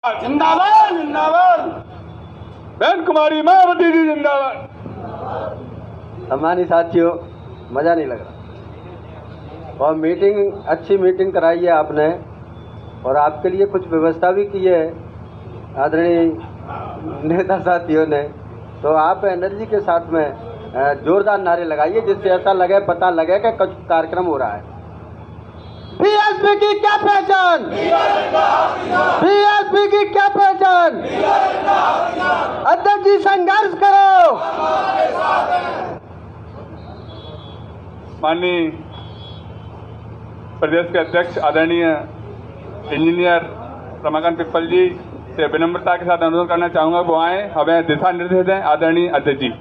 जिंदाबाद जिंदाबाद। बहन कुमारी मायावती जी जिंदाबाद। सम्मानित साथियों, मजा नहीं लग रहा और मीटिंग अच्छी मीटिंग कराई है आपने और आपके लिए कुछ व्यवस्था भी की है आदरणीय नेता साथियों ने। तो आप एनर्जी के साथ में जोरदार नारे लगाइए जिससे ऐसा लगे, पता लगे कि कुछ कार्यक्रम हो रहा है। बीएसपी की क्या पहचान, बीएसपी की क्या पहचान। अध्यक्ष जी संघर्ष करो। माननीय प्रदेश के अध्यक्ष आदरणीय इंजीनियर रमाकांत पिप्पल जी से विनम्रता के साथ अनुरोध करना चाहूंगा वो आए, हमें दिशा निर्देश दें। आदरणीय अध्यक्ष जी।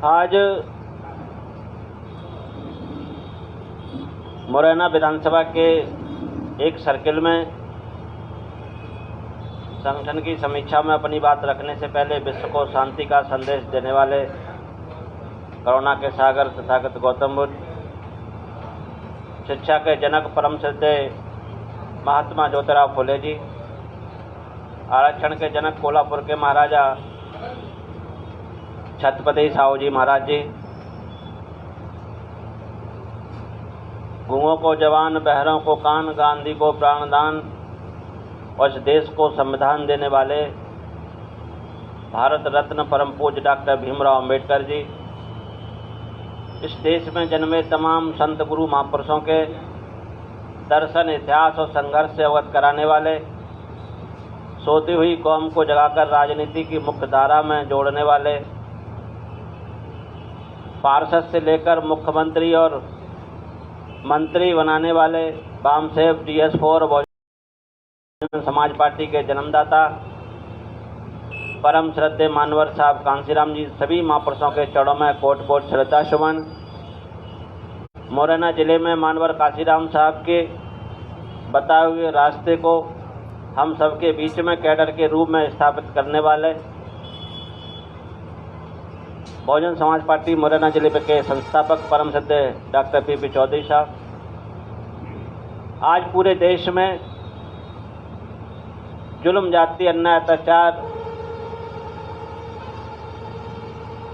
आज मुरैना विधानसभा के एक सर्किल में संगठन की समीक्षा में अपनी बात रखने से पहले विश्व को शांति का संदेश देने वाले करुणा के सागर तथागत गौतम बुद्ध, शिक्षा के जनक परम श्रद्धेय महात्मा ज्योतिराव फुले जी, आरक्षण के जनक कोल्हापुर के महाराजा छत्रपति साहू जी महाराज जी, गूंगों को जवान, बहरों को कान, गांधी को प्राणदान और इस देश को संविधान देने वाले भारत रत्न परम पूज्य डॉक्टर भीमराव अंबेडकर जी, इस देश में जन्मे तमाम संत गुरु महापुरुषों के दर्शन, इतिहास और संघर्ष से अवगत कराने वाले, सोती हुई कौम को जगाकर राजनीति की मुख्य धारा में जोड़ने वाले, पार्षद से लेकर मुख्यमंत्री और मंत्री बनाने वाले बामसेव DS4 बहुजन समाज पार्टी के जन्मदाता परम श्रद्धेय मानवर साहब कांसीराम जी, सभी महापुरुषों के चरणों में कोट कोट श्रद्धा सुमन। मुरैना जिले में मानवर कांसीराम साहब के बताए हुए रास्ते को हम सबके बीच में कैडर के रूप में स्थापित करने वाले बहुजन समाज पार्टी मुरैना जिले के संस्थापक परम श्रद्धेय डॉक्टर PP चौधरी साहब, आज पूरे देश में जुल्म, जाति, अन्याय, अत्याचार,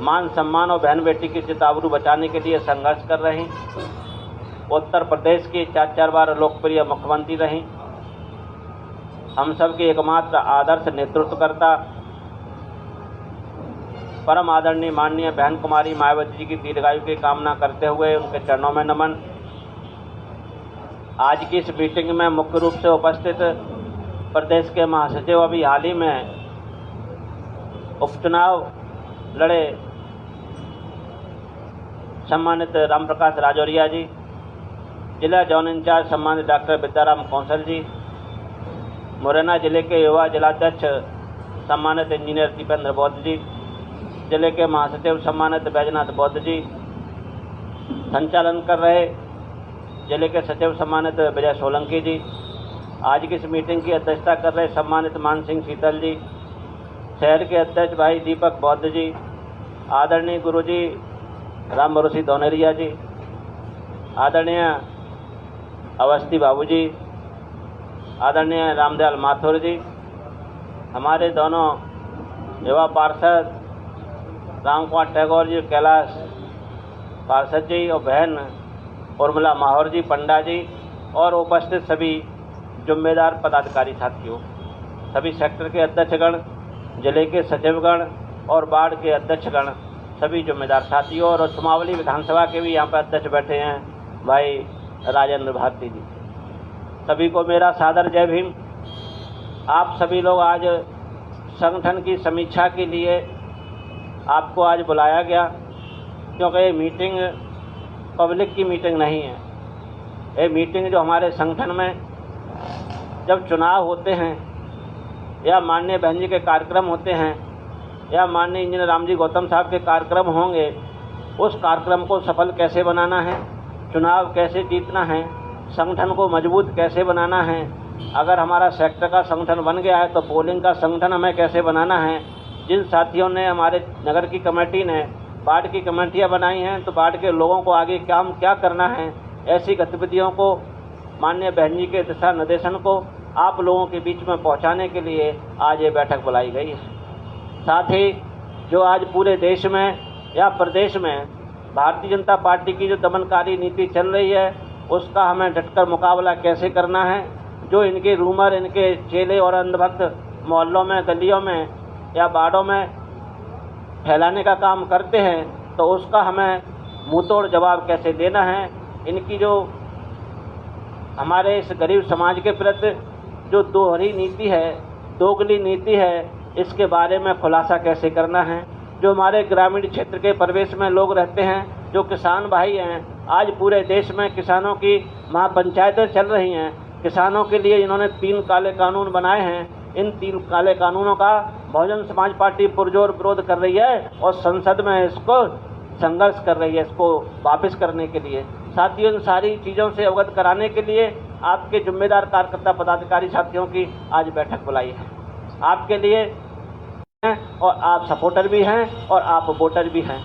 मान सम्मान और बहन बेटी की चिताबरू बचाने के लिए संघर्ष कर रही। उत्तर प्रदेश की 4 बार लोकप्रिय मुख्यमंत्री रही। हम सबके एकमात्र आदर्श नेतृत्वकर्ता परम आदरणीय माननीय बहन कुमारी मायावती जी की दीर्घायु की कामना करते हुए उनके चरणों में नमन। आज की इस मीटिंग में मुख्य रूप से उपस्थित प्रदेश के महासचिव, अभी हाल ही में उपचुनाव लड़े सम्मानित राम प्रकाश राजौरिया जी, जिला जोन इंचार्ज सम्मानित डॉक्टर विद्याराम कौंसल जी, मुरैना जिले के युवा जिलाध्यक्ष सम्मानित इंजीनियर दीपेंद्र बौद्ध जी, जिले के महासचिव सम्मानित बैजनाथ बौद्ध जी, संचालन कर रहे जिले के सचिव सम्मानित विजय सोलंकी जी, आज की इस मीटिंग की अध्यक्षता कर रहे सम्मानित मान सिंह शीतल जी, शहर के अध्यक्ष भाई दीपक बौद्ध जी, आदरणीय गुरुजी राम भरोसी दोनेरिया जी, आदरणीय अवस्थी बाबू जी, आदरणीय रामदयाल माथुर जी, हमारे दोनों युवा पार्षद राम कुमार टैगोर जी, कैलाश पार्षद जी और बहन उर्मिला माहौर जी, पंडा जी और उपस्थित सभी जिम्मेदार पदाधिकारी साथियों, सभी सेक्टर के अध्यक्षगण, जिले के सचिवगण और वार्ड के अध्यक्षगण, सभी जिम्मेदार साथियों और सुमावली विधानसभा के भी यहाँ पर अध्यक्ष बैठे हैं भाई राजेंद्र भारती जी, सभी को मेरा सादर जय भीम। आप सभी लोग आज संगठन की समीक्षा के लिए आपको आज बुलाया गया, क्योंकि ये मीटिंग पब्लिक की मीटिंग नहीं है। ये मीटिंग जो हमारे संगठन में जब चुनाव होते हैं या माननीय बहन जी के कार्यक्रम होते हैं या माननीय इंजीनियर राम जी गौतम साहब के कार्यक्रम होंगे, उस कार्यक्रम को सफल कैसे बनाना है, चुनाव कैसे जीतना है, संगठन को मजबूत कैसे बनाना है, अगर हमारा सेक्टर का संगठन बन गया है तो पोलिंग का संगठन हमें कैसे बनाना है। जिन साथियों ने हमारे नगर की कमेटी ने वार्ड की कमेटियाँ बनाई हैं तो वार्ड के लोगों को आगे काम क्या करना है, ऐसी गतिविधियों को माननीय बहन जी के दिशा निर्देशन को आप लोगों के बीच में पहुंचाने के लिए आज ये बैठक बुलाई गई है। साथ ही जो आज पूरे देश में या प्रदेश में भारतीय जनता पार्टी की जो दमनकारी नीति चल रही है उसका हमें डटकर मुकाबला कैसे करना है। जो इनके रूमर, इनके चेले और अंधभक्त मोहल्लों में, गलियों में या वार्डों में फैलाने का काम करते हैं तो उसका हमें मुंहतोड़ जवाब कैसे देना है। इनकी जो हमारे इस गरीब समाज के प्रति जो दोहरी नीति है, दोगली नीति है, इसके बारे में खुलासा कैसे करना है। जो हमारे ग्रामीण क्षेत्र के परिवेश में लोग रहते हैं, जो किसान भाई हैं, आज पूरे देश में किसानों की महापंचायतें चल रही हैं। किसानों के लिए इन्होंने 3 काले कानून बनाए हैं। इन 3 काले कानूनों का बहुजन समाज पार्टी पुरजोर विरोध कर रही है और संसद में इसको संघर्ष कर रही है, इसको वापस करने के लिए। साथियों, इन सारी चीज़ों से अवगत कराने के लिए आपके जिम्मेदार कार्यकर्ता पदाधिकारी साथियों की आज बैठक बुलाई है। आपके लिए हैं और आप सपोर्टर भी हैं और आप वोटर भी हैं।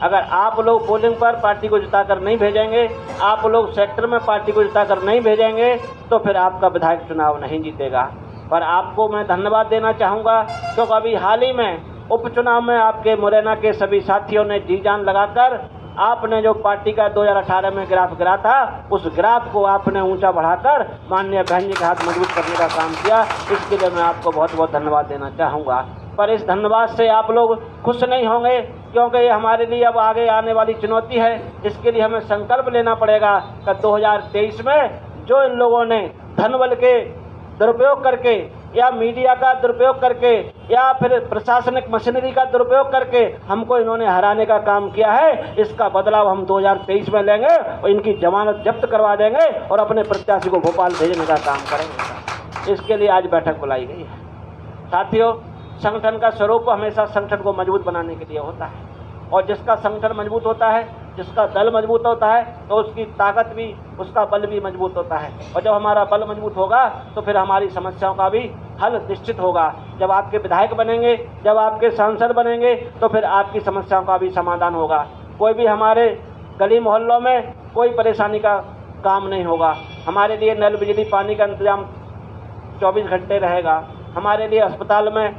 अगर आप लोग पोलिंग पर पार्टी को जिताकर नहीं भेजेंगे, आप लोग सेक्टर में पार्टी को जिताकर नहीं भेजेंगे तो फिर आपका विधायक चुनाव नहीं जीतेगा। पर आपको मैं धन्यवाद देना चाहूँगा क्योंकि अभी हाल ही में उपचुनाव में आपके मुरैना के सभी साथियों ने जी जान लगाकर आपने जो पार्टी का 2018 में ग्राफ गिरा था उस ग्राफ को आपने ऊंचा बढ़ाकर माननीय बहन जी के हाथ मजबूत करने का काम किया। इसके लिए मैं आपको बहुत बहुत धन्यवाद देना चाहूँगा। पर इस धन्यवाद से आप लोग खुश नहीं होंगे क्योंकि ये हमारे लिए अब आगे आने वाली चुनौती है। इसके लिए हमें संकल्प लेना पड़ेगा कि 2023 में जो इन लोगों ने धनबल के दुरुपयोग करके या मीडिया का दुरुपयोग करके या फिर प्रशासनिक मशीनरी का दुरुपयोग करके हमको इन्होंने हराने का काम किया है, इसका बदलाव हम 2023 में लेंगे और इनकी जमानत जब्त करवा देंगे और अपने प्रत्याशी को भोपाल भेजने का काम करेंगे। इसके लिए आज बैठक बुलाई गई है। साथियों, संगठन का स्वरूप हमेशा संगठन को मजबूत बनाने के लिए होता है और जिसका संगठन मजबूत होता है, जिसका दल मजबूत होता है तो उसकी ताकत भी, उसका बल भी मजबूत होता है। और जब हमारा बल मजबूत होगा तो फिर हमारी समस्याओं का भी हल निश्चित होगा। जब आपके विधायक बनेंगे, जब आपके सांसद बनेंगे तो फिर आपकी समस्याओं का भी समाधान होगा। कोई भी हमारे गली मोहल्लों में कोई परेशानी का काम नहीं होगा। हमारे लिए नल, बिजली, पानी का इंतजाम 24 घंटे रहेगा। हमारे लिए अस्पताल में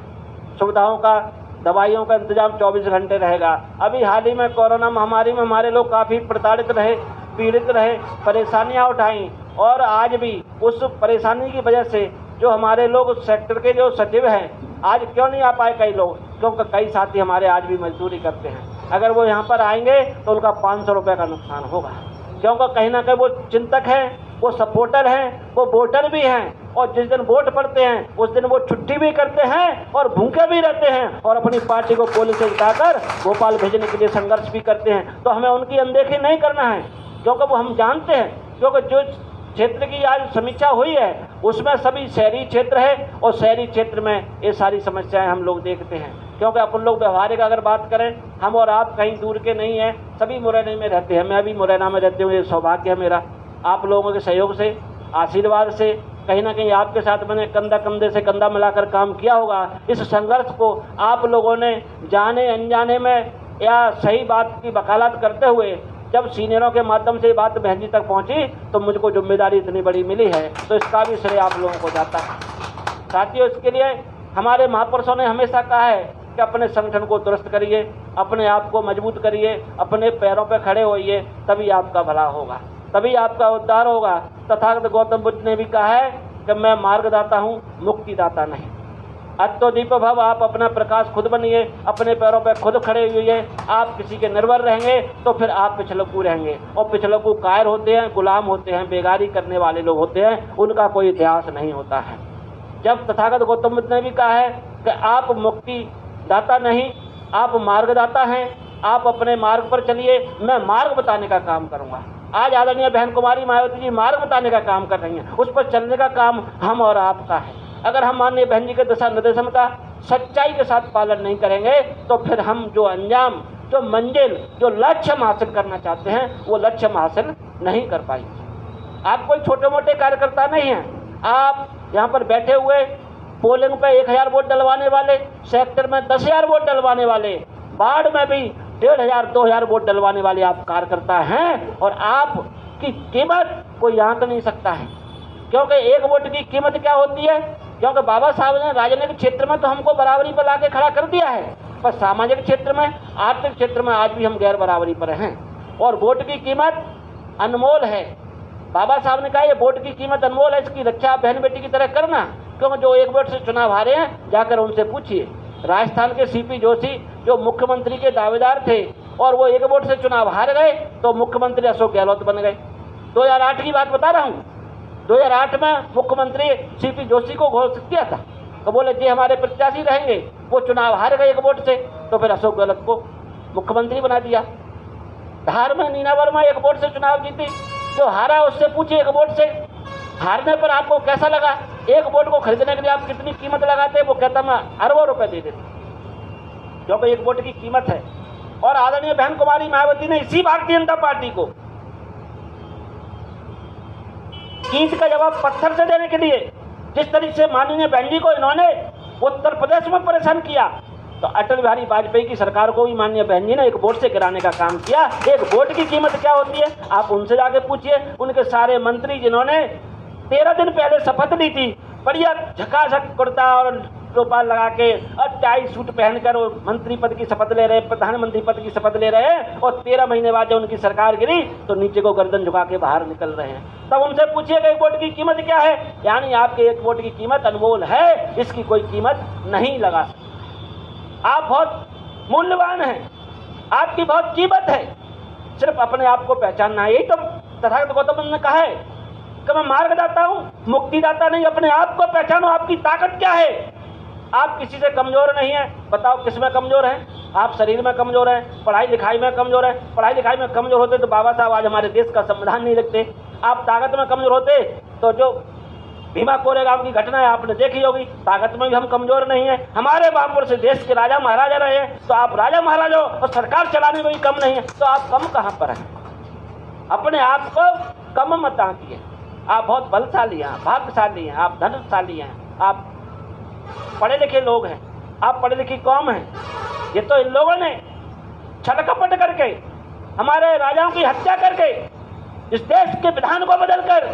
सुविधाओं का, दवाइयों का इंतजाम 24 घंटे रहेगा। अभी हाल ही में कोरोना महामारी में हमारे लोग काफ़ी प्रताड़ित रहे, पीड़ित रहे, परेशानियां उठाई और आज भी उस परेशानी की वजह से जो हमारे लोग सेक्टर के जो सचिव हैं आज क्यों नहीं आ पाए कई लोग, क्योंकि कई साथी हमारे आज भी मजदूरी करते हैं। अगर वो यहाँ पर आएंगे तो उनका 500 रुपये का नुकसान होगा, क्योंकि कहीं ना कहीं वो चिंतक हैं, वो सपोर्टर हैं, वो वोटर भी हैं और जिस दिन वोट पड़ते हैं उस दिन वो छुट्टी भी करते हैं और भूखे भी रहते हैं और अपनी पार्टी को पोलिंग से जिताकर भोपाल भेजने के लिए संघर्ष भी करते हैं। तो हमें उनकी अनदेखी नहीं करना है क्योंकि वो हम जानते हैं, क्योंकि जो क्षेत्र की आज समीक्षा हुई है उसमें सभी शहरी क्षेत्र है और शहरी क्षेत्र में ये सारी समस्याएं हम लोग देखते हैं। क्योंकि अपन लोग व्यवहारिक अगर बात करें, हम और आप कहीं दूर के नहीं हैं, सभी मुरैना में रहते हैं। मैं भी मुरैना में रहती हूँ, ये सौभाग्य है मेरा। आप लोगों के सहयोग से, आशीर्वाद से कहीं ना कहीं आपके साथ मैंने कंधा कंधे से कंधा मिलाकर काम किया होगा। इस संघर्ष को आप लोगों ने जाने अनजाने में या सही बात की वकालत करते हुए जब सीनियरों के माध्यम से बात बहन जी तक पहुंची तो मुझको जिम्मेदारी इतनी बड़ी मिली है, तो इसका भी श्रेय आप लोगों को जाता है। साथियों, इसके लिए हमारे महापुरुषों ने हमेशा कहा है कि अपने संगठन को दुरुस्त करिए, अपने आप को मजबूत करिए, अपने पैरों पर खड़े होइए, तभी आपका भला होगा, तभी आपका उद्धार होगा। तथागत गौतम बुद्ध ने भी कहा है कि मैं मार्गदाता हूँ, मुक्तिदाता नहीं। अत्तो दीप भव, आप अपना प्रकाश खुद बनिए, अपने पैरों पर खुद खड़े हुए। आप किसी के निर्भर रहेंगे तो फिर आप पिछलकू रहेंगे और पिछलकू कायर होते हैं, गुलाम होते हैं, बेगारी करने वाले लोग होते हैं, उनका कोई इतिहास नहीं होता है। जब तथागत गौतम बुद्ध ने भी कहा है कि आप मुक्ति दाता नहीं, आप मार्गदाता हैं, आप अपने मार्ग पर चलिए, मैं मार्ग बताने का काम करूँगा। आज आदरणीय बहन कुमारी मायावती जी मार्ग बताने का काम कर रही हैं, उस पर चलने का काम हम और आपका है। अगर हम माननीय बहन जी के दिशा निर्देशन का सच्चाई के साथ पालन नहीं करेंगे तो फिर हम जो अंजाम, जो मंजिल, जो लक्ष्य हम हासिल करना चाहते हैं वो लक्ष्य हम हासिल नहीं कर पाएंगे। आप कोई छोटे मोटे कार्यकर्ता नहीं हैं, आप यहाँ पर बैठे हुए पोलिंग पे 1000 वोट डलवाने वाले, सेक्टर में 10,000 वोट डलवाने वाले, वार्ड में भी 1,500-2,000 वोट डलवाने वाले आप कार्यकर्ता हैं, और आपकी कीमत कोई आंक नहीं सकता है। क्योंकि एक वोट की कीमत क्या होती है? क्योंकि बाबा साहब ने राजनीतिक क्षेत्र में तो हमको बराबरी पर लाके खड़ा कर दिया है, पर सामाजिक क्षेत्र में, आर्थिक क्षेत्र में आज भी हम गैर बराबरी पर हैं। और वोट की कीमत अनमोल है। बाबा साहब ने कहा ये वोट की कीमत अनमोल है, इसकी रक्षा बहन बेटी की तरह करना। क्योंकि जो एक वोट से चुनाव हारे हैं, जाकर उनसे पूछिए। राजस्थान के सीपी जोशी जो मुख्यमंत्री के दावेदार थे और वो एक वोट से चुनाव हार गए, तो मुख्यमंत्री अशोक गहलोत बन गए। 2008 की बात बता रहा हूँ। 2008 में मुख्यमंत्री सीपी जोशी को घोषित किया था, तो बोले जी हमारे प्रत्याशी रहेंगे, वो चुनाव हार गए एक वोट से, तो फिर अशोक गहलोत को मुख्यमंत्री बना दिया। धार में नीना वर्मा एक वोट से चुनाव जीती, जो हारा उससे पूछे एक वोट से हारने पर आपको कैसा लगा? एक वोट को खरीदने के लिए आप कितनी कीमत लगाते? वो कहता मैं अरबों रुपए दे देता, क्योंकि एक वोट की कीमत है। और आदरणीय बहन कुमारी मायावती ने इसी भारतीय जनता पार्टी को ईंट का जवाब पत्थर से देने के लिए जिस तरीके से माननीय बहन जी को इन्होंने उत्तर प्रदेश में परेशान किया, तो अटल बिहारी वाजपेयी की सरकार को भी माननीय बहन जी ने एक वोट से गिराने का काम किया। एक वोट की कीमत क्या होती है आप उनसे जाके पूछिए। उनके सारे मंत्री जिन्होंने 13 दिन पहले शपथ ली थी, बढ़िया झकाझक कुर्ता और टोपा लगा के और टाई सूट पहनकर वो मंत्री पद की शपथ ले रहे, प्रधानमंत्री पद की शपथ ले रहे हैं, और 13 महीने बाद जब उनकी सरकार गिरी तो नीचे को गर्दन झुका के बाहर निकल रहे हैं। तब उनसे पूछिएगा एक वोट की कीमत क्या है? यानी आपके एक वोट की कीमत अनमोल है, इसकी कोई कीमत नहीं लगा सकते। आप बहुत मूल्यवान हैं, आपकी बहुत कीमत है, सिर्फ अपने आप को पहचानना है। यही तो तथागत गौतम बुद्ध ने कहा है कि मैं मार्गदाता हूँ, मुक्तिदाता नहीं। अपने आप को पहचानो, आपकी ताकत क्या है। आप किसी से कमजोर नहीं है। बताओ किस में कमजोर हैं? आप शरीर में कमजोर हैं, पढ़ाई लिखाई में कमजोर हैं। पढ़ाई लिखाई में कमजोर होते तो बाबा साहब आज हमारे देश का संविधान नहीं लिखते। आप ताकत में कमजोर होते तो जो भीमा कोरेगांव की घटना है आपने देखी होगी, ताकत में भी हम कमजोर नहीं है। हमारे बापुर से देश के राजा महाराजा रहे हैं, तो आप राजा महाराजा और सरकार चलाने में भी कम नहीं है, तो आप कम कहाँ पर हैं? अपने आप को कम मत आंकिए। आप बहुत बलशाली हैं, भाग्यशाली हैं, आप धनशाली हैं, आप पढ़े लिखे लोग हैं, आप पढ़े लिखी कौम हैं। ये तो इन लोगों ने छल कपट करके, हमारे राजाओं की हत्या करके, इस देश के विधान को बदलकर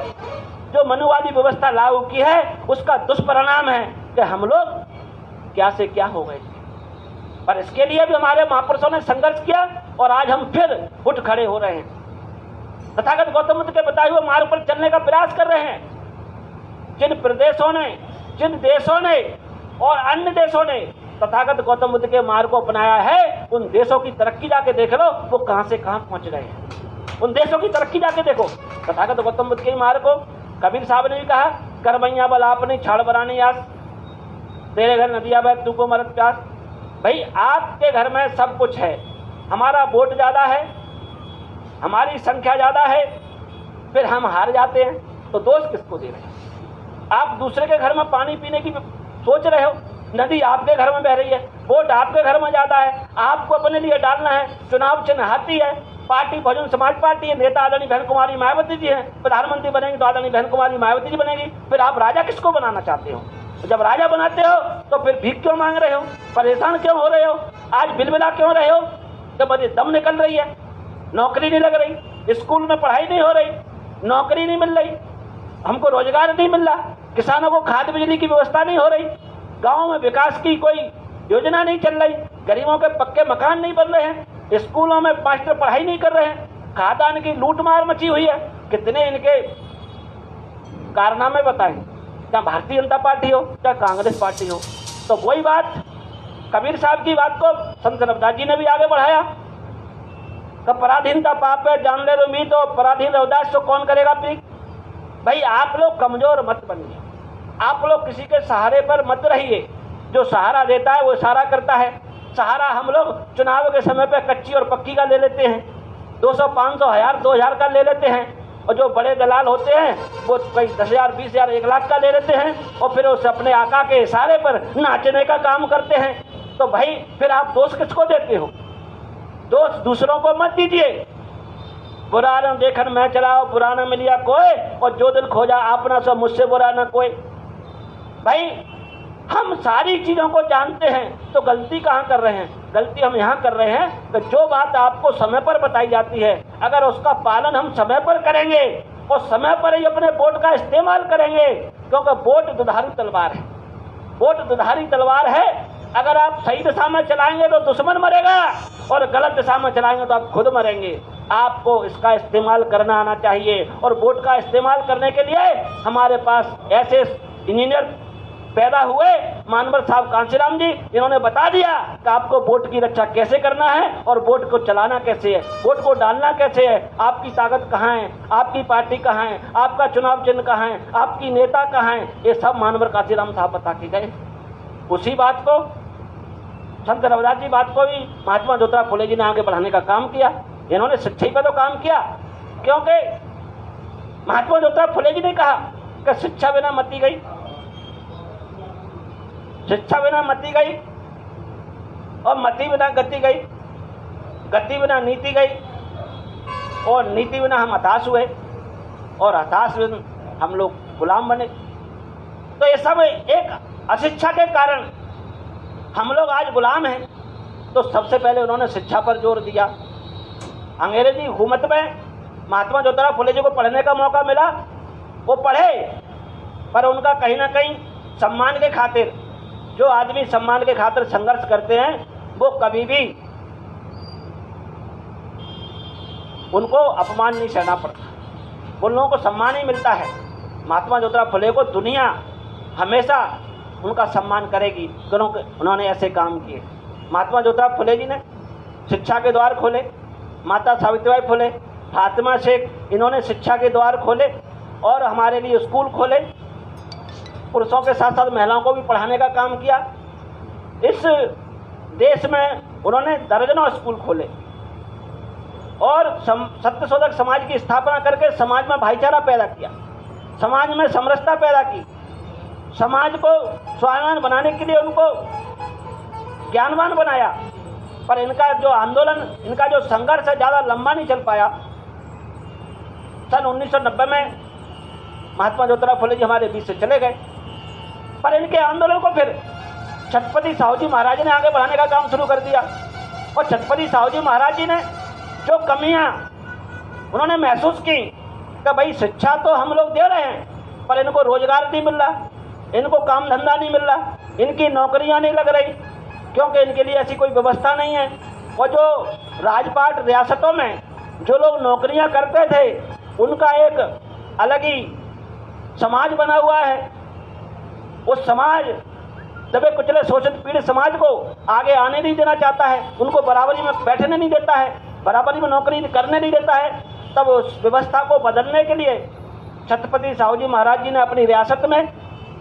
जो मनुवादी व्यवस्था लागू की है, उसका दुष्परिणाम है कि हम लोग क्या से क्या हो गए। पर इसके लिए भी हमारे महापुरुषों ने संघर्ष किया और आज हम फिर उठ खड़े हो रहे हैं, तथागत गौतम बुद्ध के बताए हुए मार्ग पर चलने का प्रयास कर रहे हैं। जिन प्रदेशों ने, जिन देशों ने और अन्य देशों ने तथागत गौतम बुद्ध के मार्ग को अपनाया है, उन देशों की तरक्की जाके देख लो, वो कहां से कहां पहुंच गए हैं। उन देशों की तरक्की जाके देखो। तथागत गौतम बुद्ध के मार्ग को कबीर साहब ने भी कहा, कर मैया बल आपने छाड़ बनाने आस, तेरे घर नदिया बह तू को मरत प्यास। भाई आपके घर में सब कुछ है, हमारा वोट ज्यादा है, हमारी संख्या ज्यादा है, फिर हम हार जाते हैं, तो दोष किसको दे रहे हैं? आप दूसरे के घर में पानी पीने की सोच रहे हो, नदी आपके घर में बह रही है, वोट आपके घर में ज्यादा है, आपको अपने लिए डालना है। चुनाव चिन्ह हाथी है, पार्टी बहुजन समाज पार्टी है, नेता आदरणीय बहन कुमारी मायावती जी हैं, प्रधानमंत्री बनेंगे तो आदरणीय बहन कुमारी मायावती जी बनेगी। फिर आप राजा किसको बनाना चाहते हो? जब राजा बनाते हो तो फिर भीख क्यों मांग रहे हो? परेशान क्यों हो रहे हो? आज बिलबिला क्यों रहे हो? जब बड़ी दम निकल रही है, नौकरी नहीं लग रही, स्कूल में पढ़ाई नहीं हो रही, नौकरी नहीं मिल रही, हमको रोजगार नहीं मिल रहा, किसानों को खाद बिजली की व्यवस्था नहीं हो रही, गाँव में विकास की कोई योजना नहीं चल रही, गरीबों के पक्के मकान नहीं बन रहे हैं, स्कूलों में मास्टर पढ़ाई नहीं कर रहे हैं, खादान की लूट मार मची हुई है। कितने इनके कारनामे बताएं, चाहे भारतीय जनता पार्टी हो चाहे कांग्रेस पार्टी हो। तो वही बात कबीर साहब की बात को संत रविदास जी ने भी आगे बढ़ाया कि पराधीनता पाप है, जान ले उम्मीद तो पराधीन रविदास तो कौन करेगा पीक। भाई आप लोग कमजोर मत बनिए, आप लोग किसी के सहारे पर मत रहिए। जो सहारा देता है वो इशारा करता है। सहारा हम लोग चुनाव के समय पे कच्ची और पक्की का ले लेते हैं, 200, 500, 1000, 2000 का ले लेते हैं, और जो बड़े दलाल होते हैं वो कई 10,000, 20,000, 1 लाख का ले लेते हैं, और फिर उसे अपने आका के इशारे पर नाचने का काम करते हैं। तो भाई फिर आप दोष किसको देते हो? दोष दूसरों को मत दीजिए। बुरा न देखन मैं चलाओ, बुरा न मिलिया कोई, और जो दिल खोजा अपना सब मुझसे बुरा न कोई। भाई हम सारी चीज़ों को जानते हैं तो गलती कहाँ कर रहे हैं? गलती हम यहाँ कर रहे हैं कि जो बात आपको समय पर बताई जाती है अगर उसका पालन हम समय पर करेंगे और समय पर ही अपने वोट का इस्तेमाल करेंगे, क्योंकि वोट दुधारी तलवार है। वोट दुधारी तलवार है, अगर आप सही दिशा में चलाएंगे तो दुश्मन मरेगा और गलत दिशा में चलाएंगे तो आप खुद मरेंगे। आपको इसका इस्तेमाल करना आना चाहिए और वोट का इस्तेमाल करने के लिए हमारे पास ऐसे इंजीनियर पैदा हुए, मानवर साहब कांशीराम जी, इन्होंने बता दिया कि आपको वोट की रक्षा कैसे करना है और वोट को चलाना कैसे है, वोट को डालना कैसे है, आपकी ताकत कहाँ है, आपकी पार्टी कहाँ है, आपका चुनाव चिन्ह कहाँ है, आपकी नेता कहाँ है, ये सब मानवर कांशीराम साहब बता के गए। उसी बात को संत रविदास जी बात को भी महात्मा ज्योतिराव फुले जी ने आगे बढ़ाने का काम किया। इन्होंने शिक्षा पर तो काम किया, क्योंकि महात्मा ज्योतिराव फुले जी ने कहा कि शिक्षा बिना मती गई, शिक्षा बिना मती गई और मती बिना गति गई, गति बिना नीति गई और नीति बिना हम हताश हुए और हताश बिना हम लोग गुलाम बने। तो ये सब एक अशिक्षा के कारण हम लोग आज गुलाम हैं। तो सबसे पहले उन्होंने शिक्षा पर जोर दिया। अंग्रेजी हुकूमत में महात्मा ज्योतिराव फुले जी को पढ़ने का मौका मिला, वो पढ़े, पर उनका कहीं ना कहीं सम्मान के खातिर, जो आदमी सम्मान के खातिर संघर्ष करते हैं वो कभी भी उनको अपमान नहीं सहना पड़ता, उन लोगों को सम्मान ही मिलता है। महात्मा ज्योतिराव फुले को दुनिया हमेशा उनका सम्मान करेगी, क्योंकि उन्होंने ऐसे काम किए। महात्मा ज्योतिराव फुले जी ने शिक्षा के द्वार खोले, माता सावित्रीबाई फुले, फातिमा शेख, इन्होंने शिक्षा के द्वार खोले और हमारे लिए स्कूल खोले। पुरुषों के साथ साथ महिलाओं को भी पढ़ाने का काम किया। इस देश में उन्होंने दर्जनों स्कूल खोले और सत्यशोधक समाज की स्थापना करके समाज में भाईचारा पैदा किया, समाज में समरसता पैदा की, समाज को स्वाभिमान बनाने के लिए उनको ज्ञानवान बनाया। पर इनका जो आंदोलन, इनका जो संघर्ष है ज़्यादा लंबा नहीं चल पाया। सन 1990 में महात्मा ज्योतिराव फुले जी हमारे बीच से चले गए, पर इनके आंदोलन को फिर छत्रपति साहू जी महाराज ने आगे बढ़ाने का काम शुरू कर दिया। और छत्रपति साहू जी महाराज जी ने जो कमियां उन्होंने महसूस की कि भाई शिक्षा तो हम लोग दे रहे हैं पर इनको रोजगार नहीं मिल रहा, इनको काम धंधा नहीं मिल रहा, इनकी नौकरियां नहीं लग रही, क्योंकि इनके लिए ऐसी कोई व्यवस्था नहीं है। और जो राजपाट रियासतों में जो लोग नौकरियां करते थे उनका एक अलग ही समाज बना हुआ है। उस समाज दबे कुचले शोषित पीड़ित समाज को आगे आने नहीं देना चाहता है, उनको बराबरी में बैठने नहीं देता है, बराबरी में नौकरी करने नहीं देता है। तब उस व्यवस्था को बदलने के लिए छत्रपति साहू जी महाराज जी ने अपनी रियासत में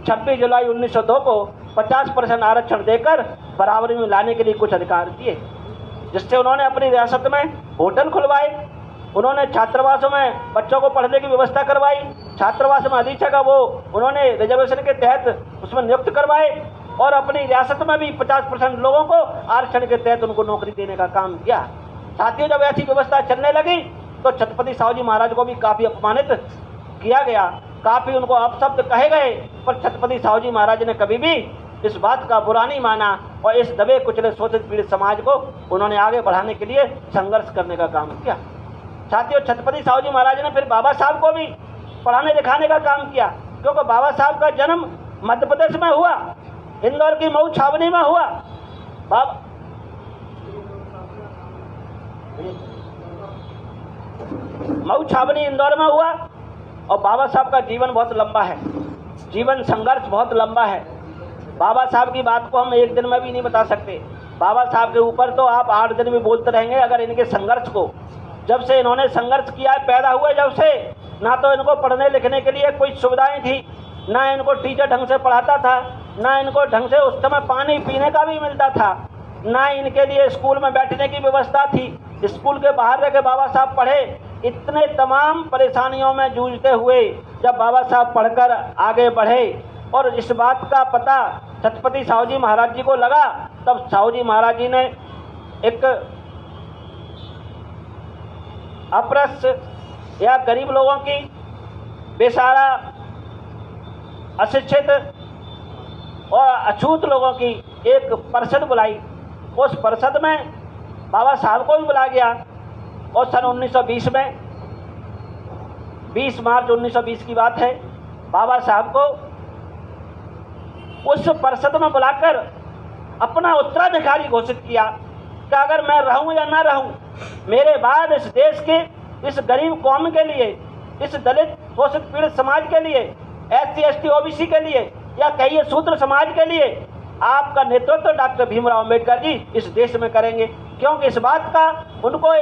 26 जुलाई 1902 को 50% आरक्षण देकर बराबरी में लाने के लिए कुछ अधिकार दिए, जिससे उन्होंने अपनी रियासत में होटल खुलवाए, उन्होंने छात्रावासों में बच्चों को पढ़ने की व्यवस्था करवाई, छात्रावास में अधीक्षक वो उन्होंने रिजर्वेशन के तहत उसमें नियुक्त करवाए और अपनी रियासत में भी 50% लोगों को आरक्षण के तहत उनको नौकरी देने का काम किया। साथियों, जब ऐसी व्यवस्था चलने लगी तो छत्रपति साहू जी महाराज को भी काफ़ी अपमानित किया गया, काफ़ी उनको अपशब्द कहे गए, पर छत्रपति साहू जी महाराज ने कभी भी इस बात का बुरा नहीं माना और इस दबे कुचले शोषित पीड़ित समाज को उन्होंने आगे बढ़ाने के लिए संघर्ष करने का काम किया। साथियों, छत्रपति साहू जी महाराज ने फिर बाबा साहब को भी पढ़ाने लिखाने का काम किया, क्योंकि बाबा साहब का जन्म मध्य प्रदेश में हुआ, इंदौर की मऊ छावनी में हुआ। मऊ छावनी इंदौर में हुआ और बाबा साहब का जीवन बहुत लंबा है, जीवन संघर्ष बहुत लंबा है। बाबा साहब की बात को हम एक दिन में भी नहीं बता सकते। बाबा साहब के ऊपर तो आप 8 दिन भी बोलते रहेंगे। अगर इनके संघर्ष को, जब से इन्होंने संघर्ष किया, पैदा हुए जब से, ना तो इनको पढ़ने लिखने के लिए कोई सुविधाएं थी, ना इनको टीचर ढंग से पढ़ाता था, ना इनको ढंग से उस समय पानी पीने का भी मिलता था, ना इनके लिए स्कूल में बैठने की व्यवस्था थी। स्कूल के बाहर रह के बाबा साहब पढ़े। इतने तमाम परेशानियों में जूझते हुए जब बाबा साहब पढ़कर आगे बढ़े और इस बात का पता छत्रपति साहू जी महाराज जी को लगा, तब साहू जी महाराज जी ने एक अप्रस या गरीब लोगों की, बेसहारा, अशिक्षित अछूत लोगों की एक परिषद बुलाई। उस परिषद में बाबा साहब को भी बुलाया गया और सन 1920 में 20 मार्च 1920 की बात है, बाबा साहब को उस परिषद में बुलाकर अपना उत्तराधिकारी घोषित किया कि अगर मैं रहूं या ना रहूं, मेरे बाद इस देश के इस गरीब कौम के लिए, इस दलित शोषित पीड़ित समाज के लिए, SC ST OBC के लिए या कहिए शूद्र समाज के लिए आपका नेतृत्व डॉक्टर भीमराव अम्बेडकर जी इस देश में करेंगे। क्योंकि इस बात का उनको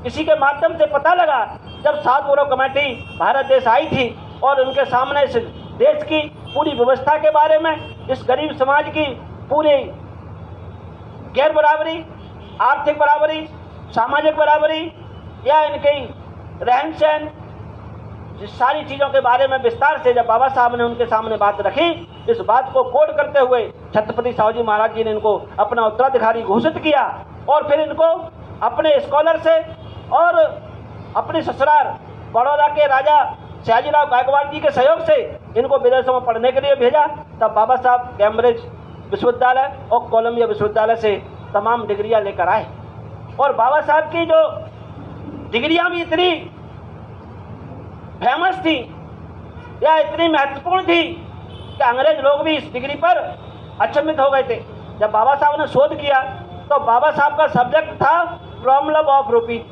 किसी के माध्यम से पता लगा जब साउथ बोरो कमेटी भारत देश आई थी और उनके सामने इस देश की पूरी व्यवस्था के बारे में, इस गरीब समाज की पूरी गैर बराबरी, आर्थिक बराबरी, सामाजिक बराबरी या इनकी रहन सहन, इस सारी चीज़ों के बारे में विस्तार से जब बाबा साहब ने उनके सामने बात रखी, इस बात को कोड करते हुए छत्रपति साहू जी महाराज जी ने इनको अपना उत्तराधिकारी घोषित किया और फिर इनको अपने स्कॉलर से और अपने ससुराल बड़ौदा के राजा सयाजीराव गायकवाड़ जी के सहयोग से इनको विदेशों में पढ़ने के लिए भेजा। तब बाबा साहब कैम्ब्रिज विश्वविद्यालय और कोलंबिया विश्वविद्यालय से तमाम डिग्रियां लेकर आए और बाबा साहब की जो डिग्रियां भी इतनी फेमस थी या इतनी महत्वपूर्ण थी कि अंग्रेज लोग भी इस डिग्री पर अचंभित हो गए थे। जब बाबा साहब ने शोध किया तो बाबा साहब का सब्जेक्ट था प्रॉब्लम ऑफ रुपीज।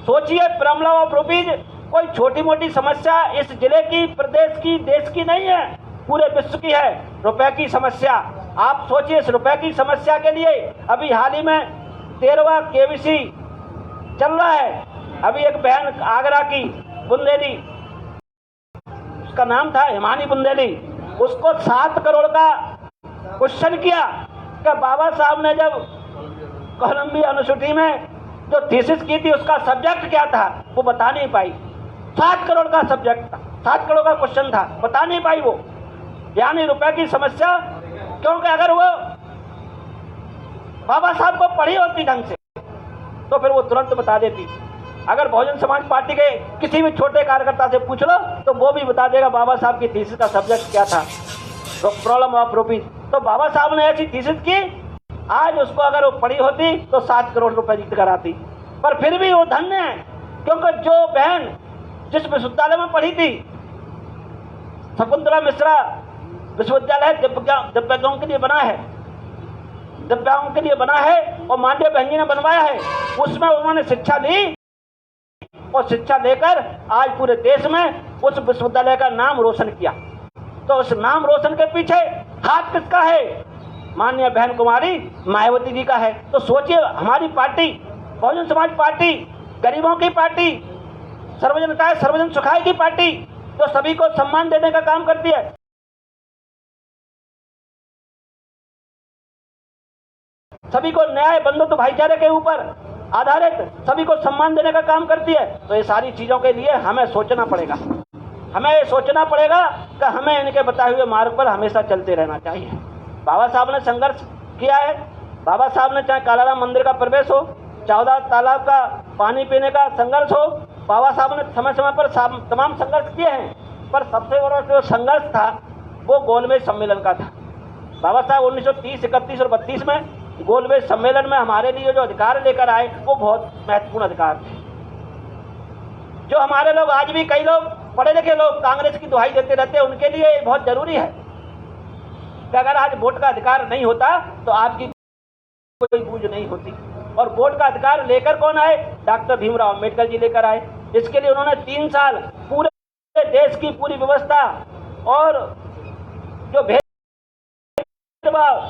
सोचिए, प्रॉब्लम ऑफ रुपीज कोई छोटी मोटी समस्या इस जिले की, प्रदेश की, देश की नहीं है, पूरे विश्व की है। रुपए की समस्या, आप सोचिए, इस रुपए की समस्या के लिए अभी हाल ही में 13वां KBC चल रहा है। अभी एक बहन आगरा की बुंदेली, उसका नाम था हिमानी बुंदेली, उसको 7 करोड़ का क्वेश्चन किया कि बाबा साहब ने जब कोलंबिया यूनिवर्सिटी में जो थीसिस की थी उसका सब्जेक्ट क्या था, वो बता नहीं पाई। 7 करोड़ का सब्जेक्ट था, 7 करोड़ का क्वेश्चन था, बता नहीं पाई वो। यानी रुपए की समस्या, क्योंकि अगर वो बाबा साहब को पढ़ी होती ढंग से तो फिर वो तुरंत बता देती। अगर बहुजन समाज पार्टी के किसी भी छोटे कार्यकर्ता से पूछ लो तो वो भी बता देगा बाबा साहब की थीसिस का सब्जेक्ट क्या था, प्रॉब्लम ऑफ रुपीज। तो बाबा साहब ने ऐसी थीसिस की, आज उसको अगर वो पढ़ी होती तो 7 करोड़ रुपए जीत कर आती। पर फिर भी वो धन्य है, क्योंकि जो बहन जिस विश्वविद्यालय में पढ़ी थी, शकुंतला मिश्रा विश्वविद्यालय दिव्यांगों के लिए बना है, दिव्यांगों के लिए बना है और मांडे बहन जी ने बनवाया है, उसमें उन्होंने शिक्षा ली और शिक्षा लेकर आज पूरे देश में उस विश्वविद्यालय का नाम रोशन किया। तो उस नाम रोशन के पीछे हाथ किसका है? माननीय बहन कुमारी मायावती जी का है। तो सोचिए, हमारी पार्टी बहुजन समाज पार्टी, गरीबों की पार्टी, सर्वजन सुखाय की पार्टी, जो सभी को सम्मान देने का काम करती है, सभी को न्याय, बंधुत्व, भाईचारे के ऊपर आधारित सभी को सम्मान देने का काम करती है। तो ये सारी चीजों के लिए हमें सोचना पड़ेगा, हमें ये सोचना पड़ेगा कि हमें इनके बताए हुए मार्ग पर हमेशा चलते रहना चाहिए। बाबा साहब ने संघर्ष किया है। बाबा साहब ने चाहे कालाराम मंदिर का प्रवेश हो, 14 तालाब का पानी पीने का संघर्ष हो, बाबा साहब ने समय समय पर तमाम संघर्ष किए हैं। पर सबसे बड़ा जो संघर्ष था वो गोलमेज सम्मेलन का था। बाबा साहब 1930, 31 और 32 में गोलमेज सम्मेलन में हमारे लिए जो अधिकार लेकर आए वो बहुत महत्वपूर्ण अधिकार थे, जो हमारे लोग आज भी कई लोग पढ़े लिखे लोग कांग्रेस की दुहाई देते रहते हैं, उनके लिए बहुत जरूरी है कि अगर आज वोट का अधिकार नहीं होता तो आपकी कोई बूझ नहीं होती। और वोट का अधिकार लेकर कौन आए? डॉक्टर भीमराव अम्बेडकर जी लेकर आए। इसके लिए उन्होंने 3 साल पूरे देश की पूरी व्यवस्था और जो भेदभाव,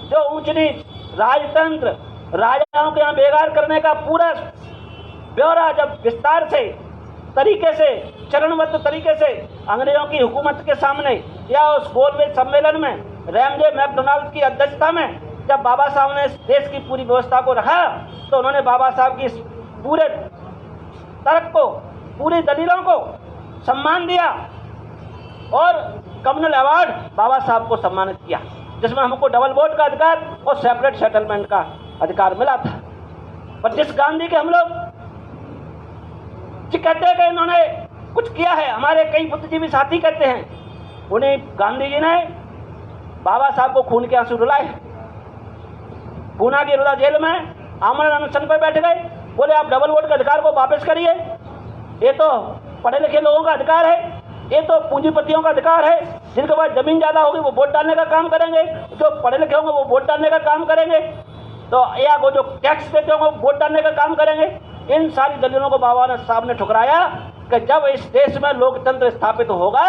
जो ऊंच नीच, राजतंत्र, राजाओं के यहाँ बेगार करने का पूरा ब्यौरा जब विस्तार से तरीके से, चरणबद्ध तरीके से अंग्रेजों की हुकूमत के सामने या उस गोलमेज सम्मेलन में रैमजे मैकडोनाल्ड की अध्यक्षता में जब बाबा साहब ने इस देश की पूरी व्यवस्था को रखा तो उन्होंने बाबा साहब की पूरे तर्क को, पूरी दलीलों को सम्मान दिया और कम्युनल अवार्ड बाबा साहब को सम्मानित किया, जिसमें हमको डबल वोट का अधिकार और सेपरेट सेटलमेंट का अधिकार मिला था। पर जिस गांधी के हम लोग कहते हैं कि इन्होंने कुछ किया है, हमारे कई बुद्धिजीवी साथी कहते हैं, उन्हें गांधी जी ने बाबा साहब को खून के आंसू रुलाए। पूना की रोदा जेल में आमरण अनशन पर बैठ गए, बोले आप डबल वोट के अधिकार को वापस करिए। ये तो पढ़े लिखे लोगों का अधिकार है, ये तो पूंजीपतियों का अधिकार है। जिनके पास जमीन ज्यादा होगी वो वोट डालने का काम करेंगे, जो पढ़े लिखे होंगे वो वोट डालने का काम करेंगे, तो या वो जो टैक्स देते होंगे वो वोट डालने का काम करेंगे। इन सारी दलीलों को बाबा साहब ने ठुकराया कि जब इस देश में लोकतंत्र स्थापित होगा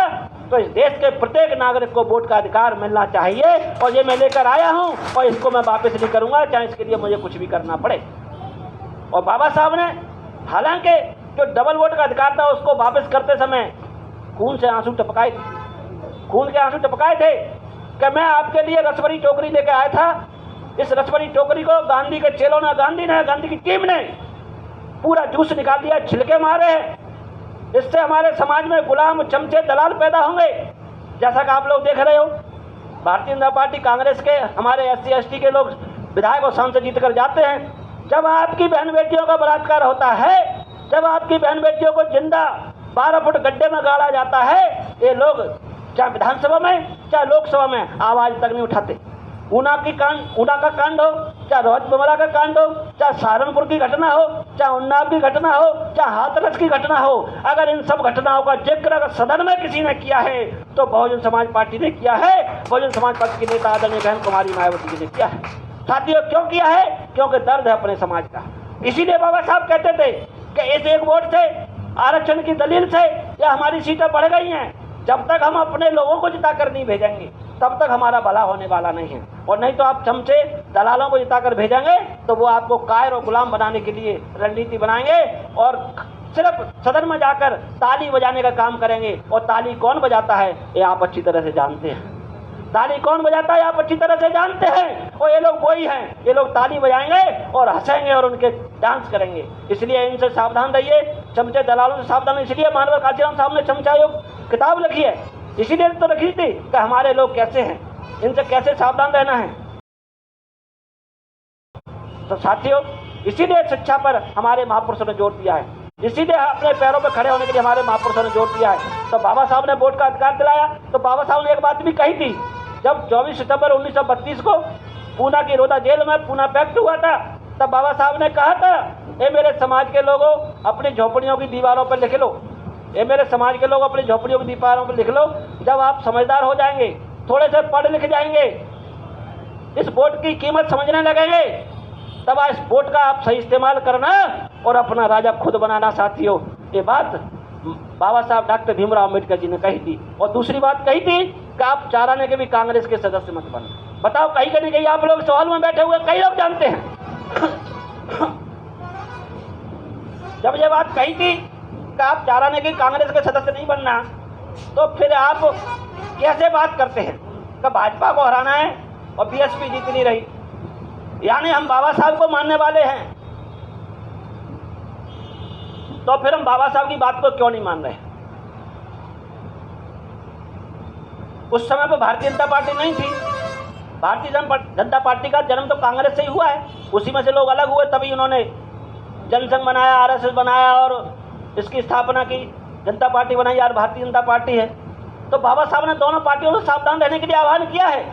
तो इस देश के प्रत्येक नागरिक को वोट का अधिकार मिलना चाहिए, और ये मैं लेकर आया हूं और इसको मैं वापस नहीं करूंगा, चाहे इसके लिए मुझे कुछ भी करना पड़े। और बाबा साहब ने हालांकि जो डबल वोट का अधिकार था उसको वापस करते समय खून से आंसू टपकाए थे, खून के आंसू टपकाए थे कि मैं आपके लिए रसभरी टोकरी लेकर आया था। इस रसभरी टोकरी को गांधी के चेलों ने, गांधी की टीम ने पूरा जूस निकाल दिया, छिलके मारे हैं। इससे हमारे समाज में गुलाम, चमचे, दलाल पैदा होंगे। जैसा कि आप लोग देख रहे हो, भारतीय जनता पार्टी, कांग्रेस के हमारे SC ST के लोग विधायक और सांसद जीत कर जाते हैं। जब आपकी बहन बेटियों का बलात्कार होता है, जब आपकी बहन बेटियों को जिंदा 12 फुट गड्ढे में गाड़ा जाता है, ये लोग चाहे विधानसभा में चाहे लोकसभा में आवाज तक नहीं उठाते। ऊना का कांड हो, चाहे रोहतबमरा का कांड हो, चाहे सहारनपुर की घटना हो, चाहे उन्नाव की घटना हो, चाहे हाथरस की घटना हो, अगर इन सब घटनाओं का जिक्र अगर सदन में किसी ने किया है तो बहुजन समाज पार्टी ने किया है। बहुजन समाज पार्टी की नेता आदरणीय बहन कुमारी मायावती जी ने किया है। साथियों, क्यों किया है? क्योंकि दर्द है अपने समाज का। इसीलिए बाबा साहब कहते थे कि इस एक वोट से, आरक्षण की दलील से या हमारी सीटें बढ़ गई हैं, जब तक हम अपने लोगों को जिताकर नहीं भेजेंगे तब तक हमारा भला होने वाला नहीं है। और नहीं तो आप चमचे दलालों को जिताकर भेजेंगे तो वो आपको कायर और गुलाम बनाने के लिए रणनीति बनाएंगे और सिर्फ सदन में जाकर ताली बजाने का काम करेंगे। और ताली कौन बजाता है ये आप अच्छी तरह से जानते हैं। ताली कौन बजाता है आप अच्छी तरह से जानते हैं। और ये लोग वही हैं, ये लोग ताली बजाएंगे और हंसेंगे और उनके डांस करेंगे। इसलिए इनसे सावधान रहिए, चमचे दलालों से सावधान। इसलिए मानव काशीराम साहब ने चमचा योग किताब लिखी है, इसीलिए तो लिखी थी कि हमारे लोग कैसे हैं, इनसे कैसे सावधान रहना है। तो साथियों, इसीलिए शिक्षा पर हमारे महापुरुषों ने जोर दिया है, इसीलिए अपने पैरों पर खड़े होने के लिए हमारे महापुरुषों ने जोर दिया है। तो बाबा साहब ने वोट का अधिकार दिलाया। तो बाबा साहब ने एक बात भी कही थी, जब 24 सितंबर 1932 को पूना की रोदा जेल में पूना पैक्ट हुआ था, तब बाबा साहब ने कहा था, ए मेरे समाज के लोगों, अपनी झोपड़ियों की दीवारों पर लिख लो, ये मेरे समाज के लोग अपनी झोपड़ियों की दीवारों पर लिख लो। जब आप समझदार हो जाएंगे, थोड़े से पढ़ लिख जाएंगे, इस वोट की कीमत समझने लगेंगे, तब इस वोट का आप सही इस्तेमाल करना और अपना राजा खुद बनाना। साथियों, ये बात बाबा साहब डॉक्टर भीमराव अम्बेडकर जी ने कही थी। और दूसरी बात कही थी कि आप 4 आने के भी कांग्रेस के सदस्य मत बनना। बताओ, कहीं का नहीं कहीं आप लोग सवाल में बैठे हुए कई लोग जानते हैं। जब ये बात कही थी कि आप 4 आने के कांग्रेस के सदस्य नहीं बनना, तो फिर आप कैसे बात करते हैं कि भाजपा को हराना है और BSP जीत नहीं रही, यानी हम बाबा साहब को मानने वाले हैं। तो फिर हम बाबा साहब की बात को क्यों नहीं मान रहे? उस समय पर भारतीय जनता पार्टी नहीं थी। भारतीय जनता पार्टी का जन्म तो कांग्रेस से ही हुआ है, उसी में से लोग अलग हुए, तभी उन्होंने जनसंघ बनाया, RSS बनाया और इसकी स्थापना की, जनता पार्टी बनाई, यार भारतीय जनता पार्टी है। तो बाबा साहब ने दोनों पार्टियों से सावधान रहने के लिए आह्वान किया है।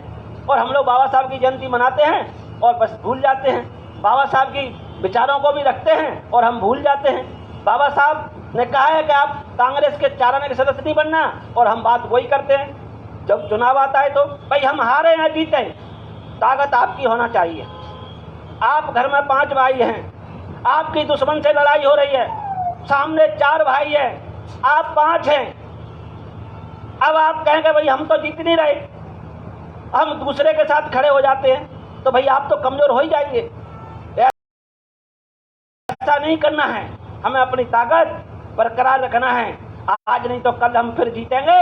और हम लोग बाबा साहब की जयंती मनाते हैं और बस भूल जाते हैं। बाबा साहब की विचारों को भी रखते हैं और हम भूल जाते हैं। बाबा साहब ने कहा है कि आप कांग्रेस के 4 आने के सदस्य नहीं बनना, और हम बात वही करते हैं। जब चुनाव आता है तो भाई हम हारे हैं जीते, ताकत आपकी होना चाहिए। आप घर में 5 भाई हैं, आपकी दुश्मन से लड़ाई हो रही है, सामने 4 भाई हैं, आप 5 हैं। अब आप कहेंगे भाई हम तो जीत नहीं रहे, हम दूसरे के साथ खड़े हो जाते हैं, तो भाई आप तो कमजोर हो ही जाएंगे। ऐसा नहीं करना है, हमें अपनी ताकत बरकरार रखना है। आज नहीं तो कल हम फिर जीतेंगे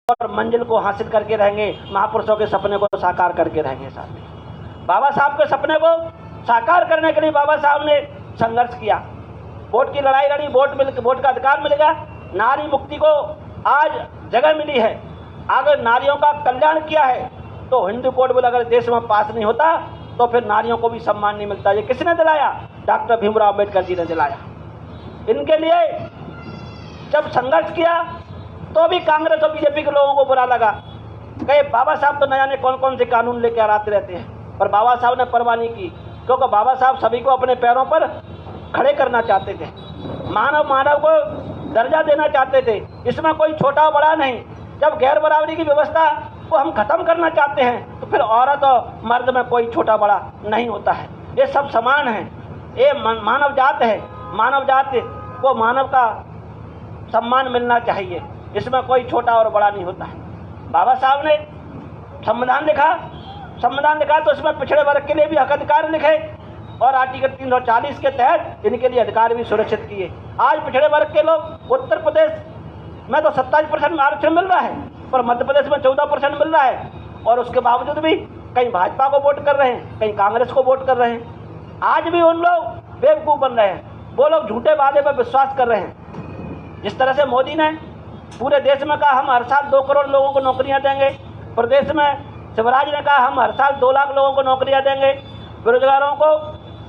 और मंजिल को हासिल करके रहेंगे, महापुरुषों के सपने को साकार करके रहेंगे। साथ में बाबा साहब के सपने को साकार करने के लिए बाबा साहब ने संघर्ष किया, वोट की लड़ाई लड़ी, वोट का अधिकार मिलेगा, नारी मुक्ति को आज जगह मिली है, अगर नारियों का कल्याण किया है। तो हिंदू कोड बिल अगर देश में पास नहीं होता तो फिर नारियों को भी सम्मान नहीं मिलता। ये किसने दिलाया? डॉक्टर भीमराव अम्बेडकर जी ने दिलाया। इनके लिए जब संघर्ष किया तो भी कांग्रेस और बीजेपी के लोगों को बुरा लगा कई बाबा साहब तो न जाने कौन कौन से कानून लेकर आते रहते हैं, पर बाबा साहब ने परवाह नहीं की, क्योंकि बाबा साहब सभी को अपने पैरों पर खड़े करना चाहते थे, मानव को दर्जा देना चाहते थे। इसमें कोई छोटा बड़ा नहीं। जब गैर बराबरी की व्यवस्था को हम खत्म करना चाहते हैं तो फिर औरत और मर्द में कोई छोटा बड़ा नहीं होता है, ये सब समान हैं। ये मानव जात है, मानव जात को मानव का सम्मान मिलना चाहिए, इसमें कोई छोटा और बड़ा नहीं होता है। बाबा साहब ने संविधान लिखा तो इसमें पिछड़े वर्ग के लिए भी हक अधिकार लिखे और आर्टिकल 340 के तहत इनके लिए अधिकार भी सुरक्षित किए। आज पिछड़े वर्ग के लोग उत्तर प्रदेश में तो 27% में आरक्षण मिल रहा है, पर मध्य प्रदेश में 14% मिल रहा है, और उसके बावजूद भी कहीं भाजपा को वोट कर रहे हैं, कहीं कांग्रेस को वोट कर रहे हैं। आज भी उन लोग बेवकूफ़ बन रहे हैं, वो लोग झूठे वादे पर विश्वास कर रहे हैं। जिस तरह से मोदी ने पूरे देश में कहा हम हर साल 2 करोड़ लोगों को नौकरियां देंगे, प्रदेश में शिवराज ने कहा हम हर साल 2 लाख लोगों को नौकरियां देंगे, बेरोजगारों को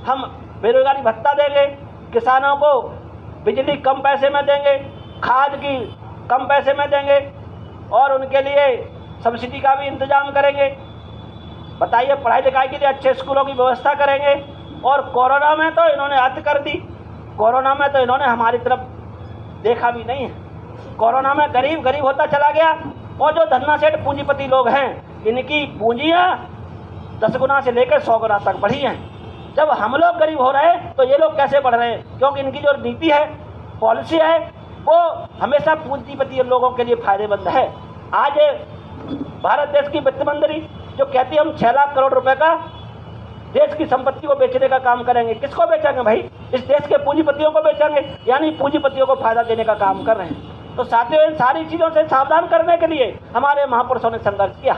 हम बेरोजगारी भत्ता देंगे, किसानों को बिजली कम पैसे में देंगे, खाद की कम पैसे में देंगे और उनके लिए सब्सिडी का भी इंतजाम करेंगे। बताइए, पढ़ाई लिखाई के लिए अच्छे स्कूलों की व्यवस्था करेंगे। और कोरोना में तो इन्होंने हद कर दी, कोरोना में तो इन्होंने हमारी तरफ देखा भी नहीं है। कोरोना में गरीब होता चला गया, और जो धन्ना सेठ पूंजीपति लोग हैं इनकी पूंजियाँ 10 गुना से लेकर 100 गुना तक बढ़ी हैं। जब हम लोग गरीब हो रहे हैं तो ये लोग कैसे बढ़ रहे हैं? क्योंकि इनकी जो नीति है, पॉलिसी है, वो हमेशा पूंजीपति लोगों के लिए फायदेमंद है। आज भारत देश की वित्त मंत्री जो कहती है हम 6 लाख करोड़ रुपए का देश की संपत्ति को बेचने का काम करेंगे, किसको बेचेंगे भाई? इस देश के पूंजीपतियों को बेचेंगे, यानी पूंजीपतियों को फायदा देने का काम कर रहे हैं। तो साथियों, इन सारी चीज़ों से सावधान करने के लिए हमारे महापुरुषों ने संघर्ष किया।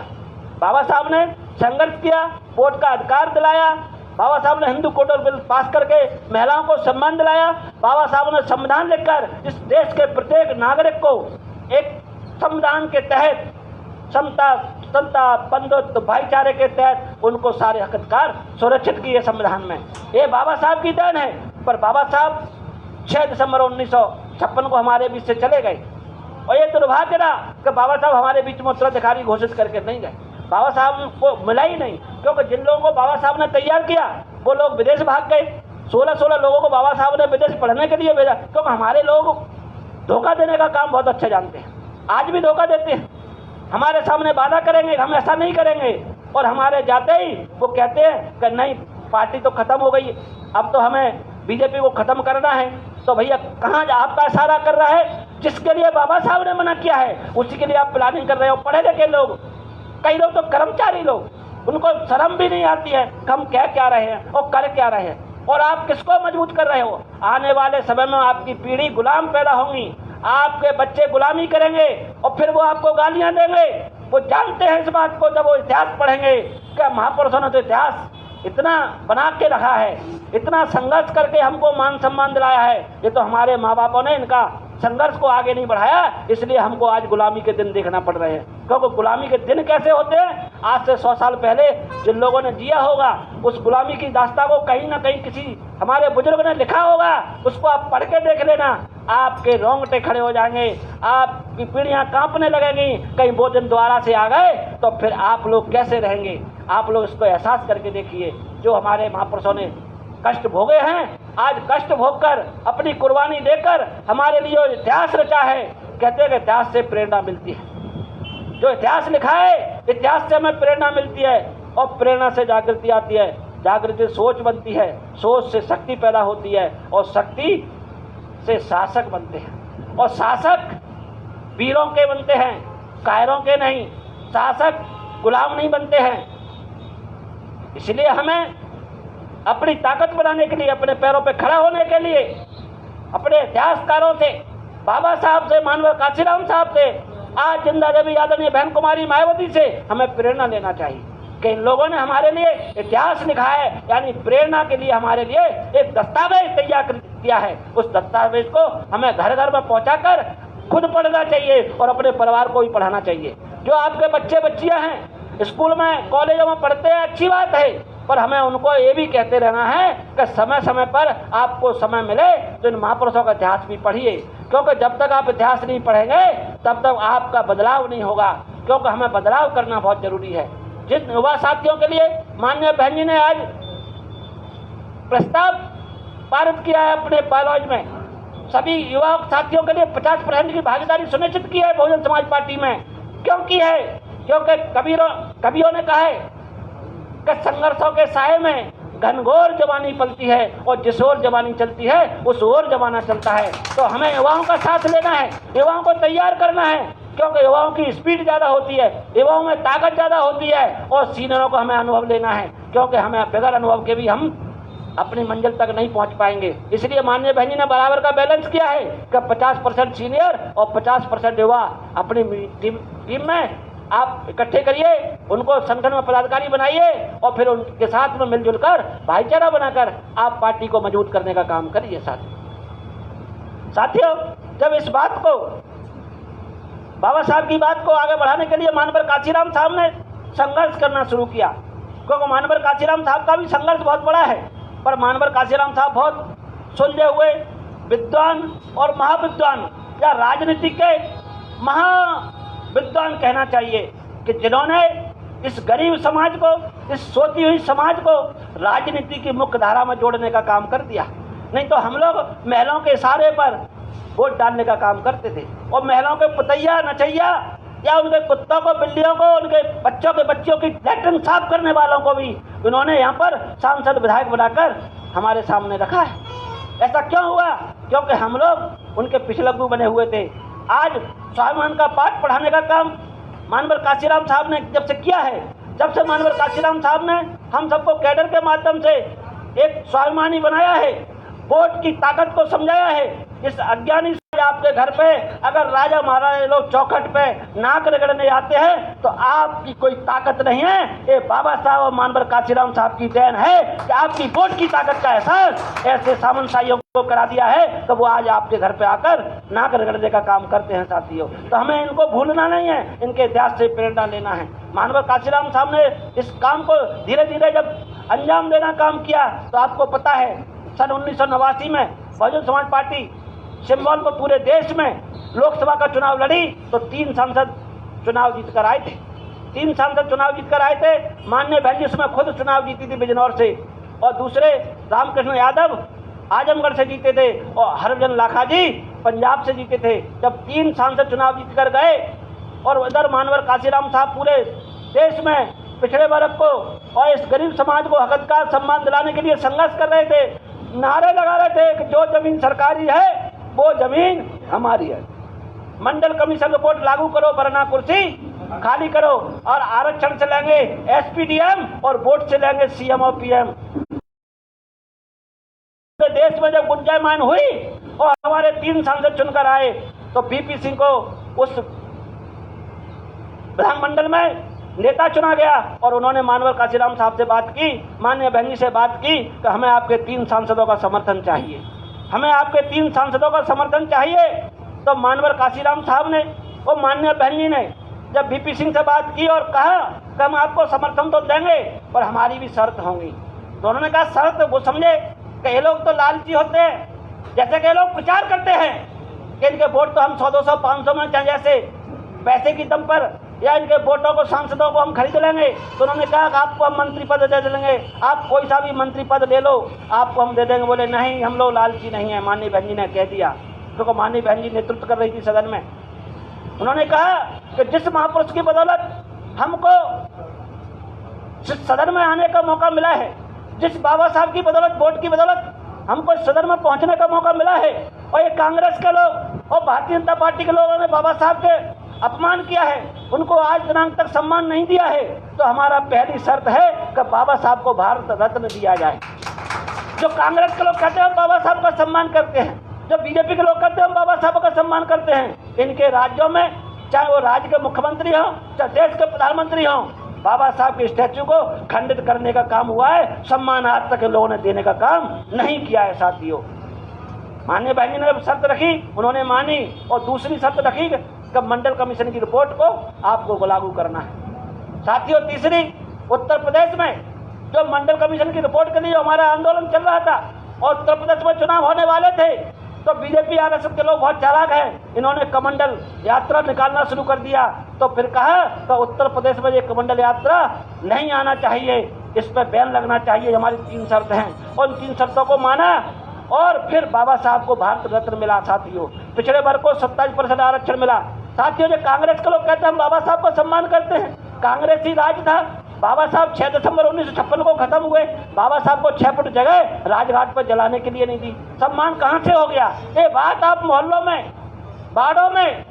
बाबा साहब ने संघर्ष किया, वोट का अधिकार दिलाया। बाबा साहब ने हिंदू कोड बिल पास करके महिलाओं को सम्मान दिलाया। बाबा साहब ने संविधान लिखकर इस देश के प्रत्येक नागरिक को एक संविधान के तहत समता बंधुत्व भाईचारे के तहत उनको सारे हक अधिकार सुरक्षित किए संविधान में। ये बाबा साहब की देन है। पर बाबा साहब 6 दिसंबर 1956 को हमारे बीच से चले गए, और ये दुर्भाग्य रहा कि बाबा साहब हमारे बीच में उत्तराधिकारी घोषित करके नहीं गए। बाबा साहब को मिला ही नहीं, क्योंकि जिन लोगों को बाबा साहब ने तैयार किया वो लोग विदेश भाग गए। 16 लोगों को बाबा साहब ने विदेश पढ़ने के लिए भेजा, क्योंकि हमारे लोग धोखा देने का काम बहुत अच्छा जानते हैं। आज भी धोखा देते हैं, हमारे सामने वादा करेंगे हम ऐसा नहीं करेंगे, और हमारे जाते ही वो कहते हैं कि नहीं, पार्टी तो खत्म हो गई, अब तो हमें बीजेपी को खत्म करना है। तो भैया, कहाँ आपका इशारा कर रहा है? जिसके लिए बाबा साहब ने मना किया है उसी के लिए आप प्लानिंग कर रहे हो। पढ़े लिखे लोग, कई लोग तो कर्मचारी लोग, उनको शर्म भी नहीं आती है कि हम कह क्या रहे हैं और कर क्या रहे हैं। और आप किसको मजबूत कर रहे हो? आने वाले समय में आपकी पीढ़ी गुलाम पैदा होंगी, आपके बच्चे गुलामी करेंगे और फिर वो आपको गालियां देंगे। वो जानते हैं इस बात को, जब वो इतिहास पढ़ेंगे कि महापुरुषों ने तो इतिहास इतना बना के रखा है, इतना संघर्ष करके हमको मान सम्मान दिलाया है। ये तो हमारे माँ बापों ने इनका संघर्ष को आगे नहीं बढ़ाया, इसलिए हमको आज गुलामी के दिन देखना पड़ रहे हैं। क्योंकि गुलामी के दिन कैसे होते हैं? आज से 100 साल पहले जिन लोगों ने जिया होगा उस गुलामी की दास्तां को कहीं ना कहीं किसी हमारे बुजुर्ग ने लिखा होगा, उसको आप पढ़ के देख लेना, आपके रोंगटे खड़े हो जाएंगे, आपकी पीढ़ियां कांपने लगेंगी। कहीं वो दिन दोबारा से आ गए तो फिर आप लोग कैसे रहेंगे? आप लोग इसको एहसास करके देखिए। जो हमारे महापुरुषों ने कष्ट भोगे हैं, आज कष्ट भोगकर अपनी कुर्बानी देकर हमारे लिए इतिहास रचा है। कहते हैं कि इतिहास से प्रेरणा मिलती है। जो इतिहास लिखा है, इतिहास से हमें प्रेरणा मिलती है, और प्रेरणा से जागृति आती है, जागृति सोच बनती है, सोच से शक्ति पैदा होती है, और शक्ति से शासक बनते हैं। और शासक वीरों के बनते हैं, कायरों के नहीं। शासक गुलाम नहीं बनते हैं। इसलिए हमें अपनी ताकत बनाने के लिए, अपने पैरों पर खड़ा होने के लिए अपने इतिहासकारों से, बाबा साहब से, मानव काशीराम साहब से, आज जिंदा देवी आदरणीय बहन कुमारी मायावती से हमें प्रेरणा लेना चाहिए कि इन लोगों ने हमारे लिए इतिहास लिखा है, यानी प्रेरणा के लिए हमारे लिए एक दस्तावेज तैयार किया है। उस दस्तावेज को हमें घर घर में पहुंचाकर खुद पढ़ना चाहिए और अपने परिवार को भी पढ़ाना चाहिए। जो आपके बच्चे बच्चियां हैं स्कूल में कॉलेजों में पढ़ते हैं, अच्छी बात है, पर हमें उनको ये भी कहते रहना है कि समय समय पर आपको समय मिले तो इन महापुरुषों का इतिहास भी पढ़िए। क्योंकि जब तक आप इतिहास नहीं पढ़ेंगे तब तक आपका बदलाव नहीं होगा। क्योंकि हमें बदलाव करना बहुत जरूरी है। जिन युवा साथियों के लिए माननीय बहन जी ने आज प्रस्ताव पारित किया है अपने बायलॉज में, सभी युवा साथियों के लिए 50% की भागीदारी सुनिश्चित की है बहुजन समाज पार्टी में। क्यों की है? क्योंकि कवियों ने कहा है कि संघर्षों के साए में घनघोर जवानी पलती है और जिस ओर जवानी चलती है उस ओर जमाना चलता है। तो हमें युवाओं का साथ लेना है, युवाओं को तैयार करना है, क्योंकि युवाओं की स्पीड ज़्यादा होती है, युवाओं में ताकत ज़्यादा होती है और सीनियरों को हमें अनुभव लेना है, क्योंकि हमें बगैर अनुभव के भी हम अपनी मंजिल तक नहीं पहुंच पाएंगे। इसलिए माननीय बहन जी ने बराबर का बैलेंस किया है कि 50% सीनियर और 50% युवा अपनी टीम में आप इकट्ठे करिए, उनको संगठन में पदाधिकारी बनाइए और फिर उनके साथ में मिलजुल कर भाईचारा बनाकर आप पार्टी को मजबूत करने का काम करिए। साथियों, जब इस बात को, बाबा साहब की बात को आगे बढ़ाने के लिए मानवर काशीराम साहब ने संघर्ष करना शुरू किया, क्योंकि मानवर काशीराम साहब का भी संघर्ष बहुत बड़ा है, पर मानवर काशीराम साहब बहुत सुलझे हुए विद्वान और महाविद्वान या राजनीति के महाविद्वान कहना चाहिए कि जिन्होंने इस गरीब समाज को, इस सोती हुई समाज को राजनीति की मुख्य धारा में जोड़ने का काम कर दिया। नहीं तो हम लोग महिलाओं के इशारे पर वोट डालने का काम करते थे और महिलाओं के पुतैया नचैया या उनके कुत्तों को, बिल्लियों को, उनके बच्चों के बच्चियों की लैट्रिन साफ करने वालों को भी उन्होंने यहाँ पर सांसद विधायक बनाकर हमारे सामने रखा है। ऐसा क्यों हुआ? क्योंकि हम लोग उनके पिछलग्गू बने हुए थे। आज स्वाभिमान का पाठ पढ़ाने का काम मानवर काशीराम साहब ने जब से किया है, जब से मानवर काशीराम साहब ने हम सबको कैडर के माध्यम से एक स्वाभिमानी बनाया है, वोट की ताकत को समझाया है। इस अज्ञानी आपके घर पे अगर राजा महाराजा लोग चौखट पे नाक रगड़ने आते हैं तो आपकी कोई ताकत नहीं है। ये बाबा साहब और मानवर काशीराम साहब की देन है कि आपकी वोट की ताकत का एहसास ऐसे सामंतशाहियों को करा दिया है तो वो आज आपके घर पे आकर नाक रगड़ने का काम करते हैं। साथियों, तो हमें इनको भूलना नहीं है, इनके इतिहास से प्रेरणा लेना है। मानवर काशीराम साहब ने इस काम को धीरे धीरे जब अंजाम देना काम किया तो आपको पता है सन 1989 में बहुजन समाज पार्टी सिंबल को पूरे देश में लोकसभा का चुनाव लड़ी तो 3 सांसद चुनाव जीत कर आए थे। 3 सांसद चुनाव जीत कर आए थे। माननीय बहन जी उसमें खुद चुनाव जीती थी बिजनौर से, और दूसरे रामकृष्ण यादव आजमगढ़ से जीते थे और हरभजन लाखा जी पंजाब से जीते थे। जब 3 सांसद चुनाव जीत कर गए और इधर मानवर काशीराम साहब पूरे देश में पिछड़े वर्ग को और इस गरीब समाज को हकदार सम्मान दिलाने के लिए संघर्ष कर रहे थे, नारे लगा रहे थे कि जो जमीन सरकारी है वो जमीन हमारी है, मंडल कमीशन रिपोर्ट लागू करो वरना कुर्सी खाली करो, और आरक्षण से लेंगे एसपीडीएम और वोट से लेंगे सीएम और पीएम। देश में जब गुंजायमान हुई और हमारे 3 सांसद चुनकर आए तो बीपी सिंह को उस विधानमंडल में नेता चुना गया और उन्होंने मानवर काशीराम साहब से बात की, माननीय बहन जी से बात की कि हमें आपके 3 सांसदों का समर्थन चाहिए, हमें आपके 3 सांसदों का समर्थन चाहिए। तो मानवर काशीराम साहब ने और माननीय बहन जी ने जब बीपी सिंह से बात की और कहा कि हम आपको समर्थन तो देंगे पर हमारी भी शर्त होंगी, तो उन्होंने कहा शर्त वो समझे कि ये लोग तो लालची होते हैं, जैसे कि ये लोग प्रचार करते हैं कि इनके वोट तो हम 100, 200, 500 में चाहे जैसे पैसे की दम पर या इनके वोटों को, सांसदों को हम खरीद लेंगे। तो उन्होंने कहा कि आपको हम मंत्री पद दे देंगे, आप कोई सा भी मंत्री पद ले लो आपको हम दे देंगे। बोले नहीं, हम लोग लालची नहीं है। माननीय बहन जी ने कह दिया, क्योंकि माननीय बहन जी नेतृत्व कर रही थी सदन में। उन्होंने कहा कि जिस महापुरुष की बदौलत हमको सदन में आने का मौका मिला है, जिस बाबा साहब की बदौलत, वोट की बदौलत हमको सदन में पहुंचने का मौका मिला है, और ये कांग्रेस के लोग और भारतीय जनता पार्टी के लोगों ने बाबा साहब के अपमान किया है, उनको आज दिनांक तक सम्मान नहीं दिया है, तो हमारा पहली शर्त है कि बाबा साहब को भारत रत्न दिया जाए। जो कांग्रेस के लोग कहते हैं हम बाबा साहब का सम्मान करते हैं, जो बीजेपी के लोग कहते हैं हम बाबा साहब का सम्मान करते हैं, इनके राज्यों में चाहे वो राज्य के मुख्यमंत्री हों चाहे देश के प्रधानमंत्री हों, बाबा साहब के स्टैच्यू को खंडित करने का काम हुआ है, सम्मान आज तक लोगों ने देने का काम नहीं किया है। साथियों, माननीय बहन जी ने शर्त रखी, उन्होंने मानी, और दूसरी शर्त रखी कि मंडल कमीशन की रिपोर्ट को आपको लागू करना है। साथियों, तीसरी, उत्तर प्रदेश में जो मंडल कमीशन की रिपोर्ट के लिए हमारा आंदोलन चल रहा था और उत्तर प्रदेश में चुनाव होने वाले थे, तो बीजेपी आरएसएस के लोग बहुत चालाक हैं, इन्होंने कमंडल यात्रा निकालना शुरू कर दिया। तो फिर कहा तो उत्तर प्रदेश में ये कमंडल यात्रा नहीं आना चाहिए, इस पर बैन लगना चाहिए, हमारी 3 शर्त हैं। और इन 3 शर्तों को माना और फिर बाबा साहब को भारत रत्न मिला। साथियों, पिछड़े वर्ग को 27% आरक्षण मिला। साथियों, जो कांग्रेस के लोग कहते हैं हम बाबा साहब को सम्मान करते हैं, कांग्रेस ही राज था। बाबा साहब 6 दिसंबर 1956 को खत्म हुए। बाबा साहब को 6 फुट जगह राजघाट पर जलाने के लिए नहीं दी। सम्मान कहाँ से हो गया? ये बात आप मोहल्लों में, वार्डों में,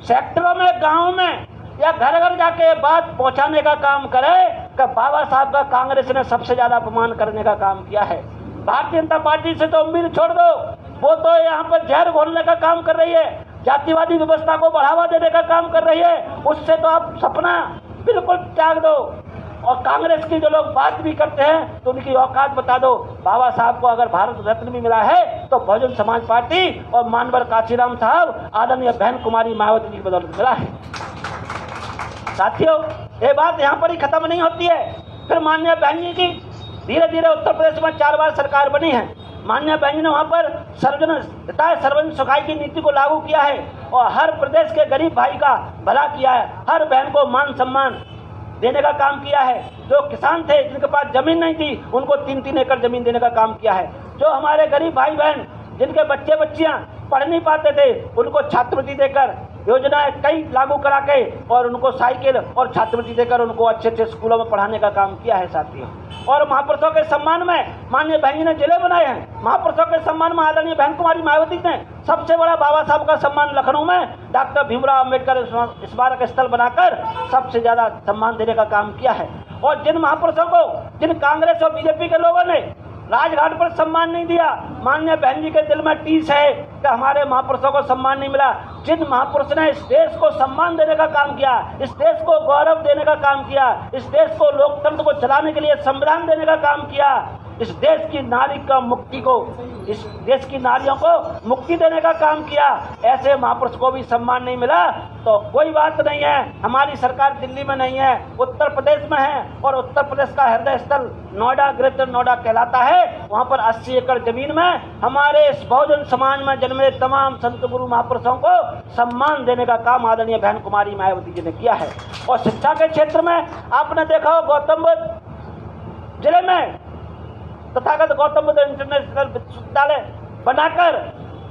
सेक्टरों में, गाँव में या घर घर जाके ये बात पहुँचाने का काम करे कि बाबा साहब का कांग्रेस ने सबसे ज्यादा अपमान करने का काम किया है। भारतीय जनता पार्टी से तो उम्मीद छोड़ दो, वो तो यहाँ पर जहर घोलने का काम कर रही है, जातिवादी व्यवस्था को बढ़ावा देने का काम कर रही है। उससे तो आप सपना बिल्कुल त्याग दो। और कांग्रेस की जो लोग बात भी करते हैं तो उनकी औकात बता दो। बाबा साहब को अगर भारत रत्न भी मिला है तो बहुजन समाज पार्टी और मानवर काशीराम साहब आदरणीय बहन कुमारी मायावती जी की बदौलत मिला है। साथियों, ये बात यहाँ पर ही खत्म नहीं होती है। फिर माननीय बहन जी की धीरे धीरे उत्तर प्रदेश में 4 बार सरकार बनी है। माननीय बहन जी ने वहाँ पर सर्वजन सुखाई की नीति को लागू किया है और हर प्रदेश के गरीब भाई का भला किया है। हर बहन को मान सम्मान देने का काम किया है। जो किसान थे जिनके पास जमीन नहीं थी उनको 3-3 एकड़ जमीन देने का काम किया है। जो हमारे गरीब भाई बहन जिनके बच्चे बच्चियां पढ़ नहीं पाते थे उनको छात्रवृत्ति देकर योजनाएं कई लागू करा के और उनको साइकिल और छात्रवृत्ति देकर उनको अच्छे अच्छे स्कूलों में पढ़ाने का काम किया है। साथियों, और महापुरुषों के सम्मान में माननीय बहन जी ने जिले बनाए हैं। महापुरुषों के सम्मान में आदरणीय बहन कुमारी मायावती ने सबसे बड़ा बाबा साहब का सम्मान लखनऊ में डॉक्टर भीमराव अम्बेडकर स्मारक स्थल बनाकर सबसे ज्यादा सम्मान देने का काम किया है। और जिन महापुरुषों को, जिन कांग्रेस और बीजेपी के लोगों ने राजघाट पर सम्मान नहीं दिया, माननीय बहन जी के दिल में टीस है कि हमारे महापुरुषों को सम्मान नहीं मिला। जिन महापुरुष ने इस देश को सम्मान देने का काम किया, इस देश को गौरव देने का काम किया, इस देश को लोकतंत्र को चलाने के लिए संविधान देने का काम किया, इस देश की नारी का मुक्ति को, इस देश की नारियों को मुक्ति देने का काम किया, ऐसे महापुरुष को भी सम्मान नहीं मिला तो कोई बात नहीं है। हमारी सरकार दिल्ली में नहीं है, उत्तर प्रदेश में है और उत्तर प्रदेश का हृदय स्थल नोएडा, ग्रेटर नोएडा कहलाता है। वहाँ पर 80 एकड़ जमीन में हमारे इस बहुजन समाज में जन्मे तमाम संत गुरु महापुरुषों को सम्मान देने का काम आदरणीय बहन कुमारी मायावती जी ने किया है। और शिक्षा के क्षेत्र में आपने देखा हो, गौतम बुद्ध जिले में तथागत गौतम बुद्ध इंटरनेशनल विश्वविद्यालय बनाकर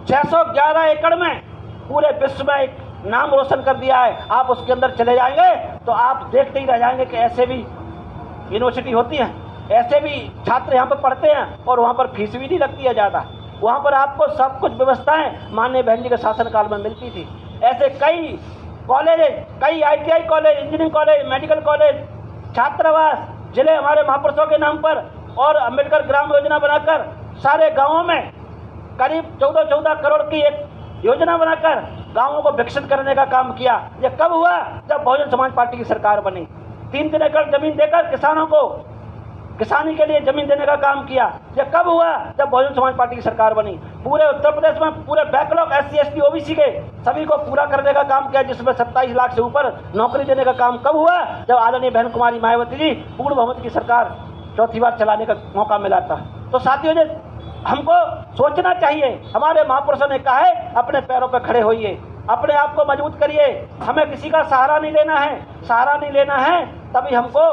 611 एकड़ में पूरे विश्व में एक नाम रोशन कर दिया है। आप उसके अंदर चले जाएंगे तो आप देखते ही रह जाएंगे कि ऐसे भी यूनिवर्सिटी होती है, ऐसे भी छात्र यहाँ पर पढ़ते हैं और वहाँ पर फीस भी नहीं लगती है ज़्यादा। वहाँ पर आपको सब कुछ व्यवस्थाएं माननीय बहन जी के शासनकाल में मिलती थी। ऐसे कई कॉलेज, कई ITI college, engineering college, medical college, छात्रावास जिले हमारे महापुरुषों के नाम पर और अम्बेडकर ग्राम योजना बनाकर सारे गांवों में करीब 14 करोड़ की एक योजना बनाकर गांवों को विकसित करने का काम किया। ये कब हुआ? जब बहुजन समाज पार्टी की सरकार बनी। 3-3 एकड़ जमीन देकर किसानों को किसानी के लिए जमीन देने का काम किया। ये कब हुआ? जब बहुजन समाज पार्टी की सरकार बनी। पूरे उत्तर प्रदेश में पूरे बैकलॉग SC ST OBC के सभी को पूरा करने का काम किया, जिसमें 27 लाख से ऊपर नौकरी देने का काम कब हुआ? जब आदरणीय बहन कुमारी मायावती जी पूर्ण बहुमत की सरकार चौथी बार चलाने का मौका मिला था। तो साथियों, हमको सोचना चाहिए। हमारे महापुरुषों ने कहा है अपने पैरों पर खड़े होइए, अपने आप को मजबूत करिए। हमें किसी का सहारा नहीं लेना है, सहारा नहीं लेना है तभी हमको